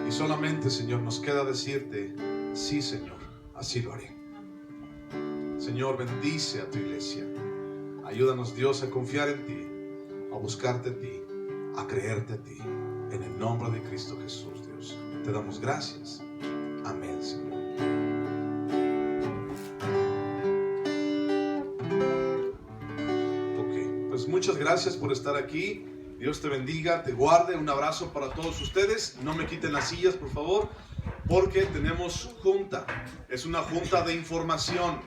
Y solamente, Señor, nos queda decirte, sí, Señor, así lo haré. Señor, bendice a tu iglesia. Ayúdanos, Dios, a confiar en ti, a buscarte a ti, a creerte a ti. En el nombre de Cristo Jesús, Dios, te damos gracias. Amén, Señor. Ok, pues muchas gracias por estar aquí. Dios te bendiga, te guarde. Un abrazo para todos ustedes. No me quiten las sillas, por favor, porque tenemos junta. Es una junta de información.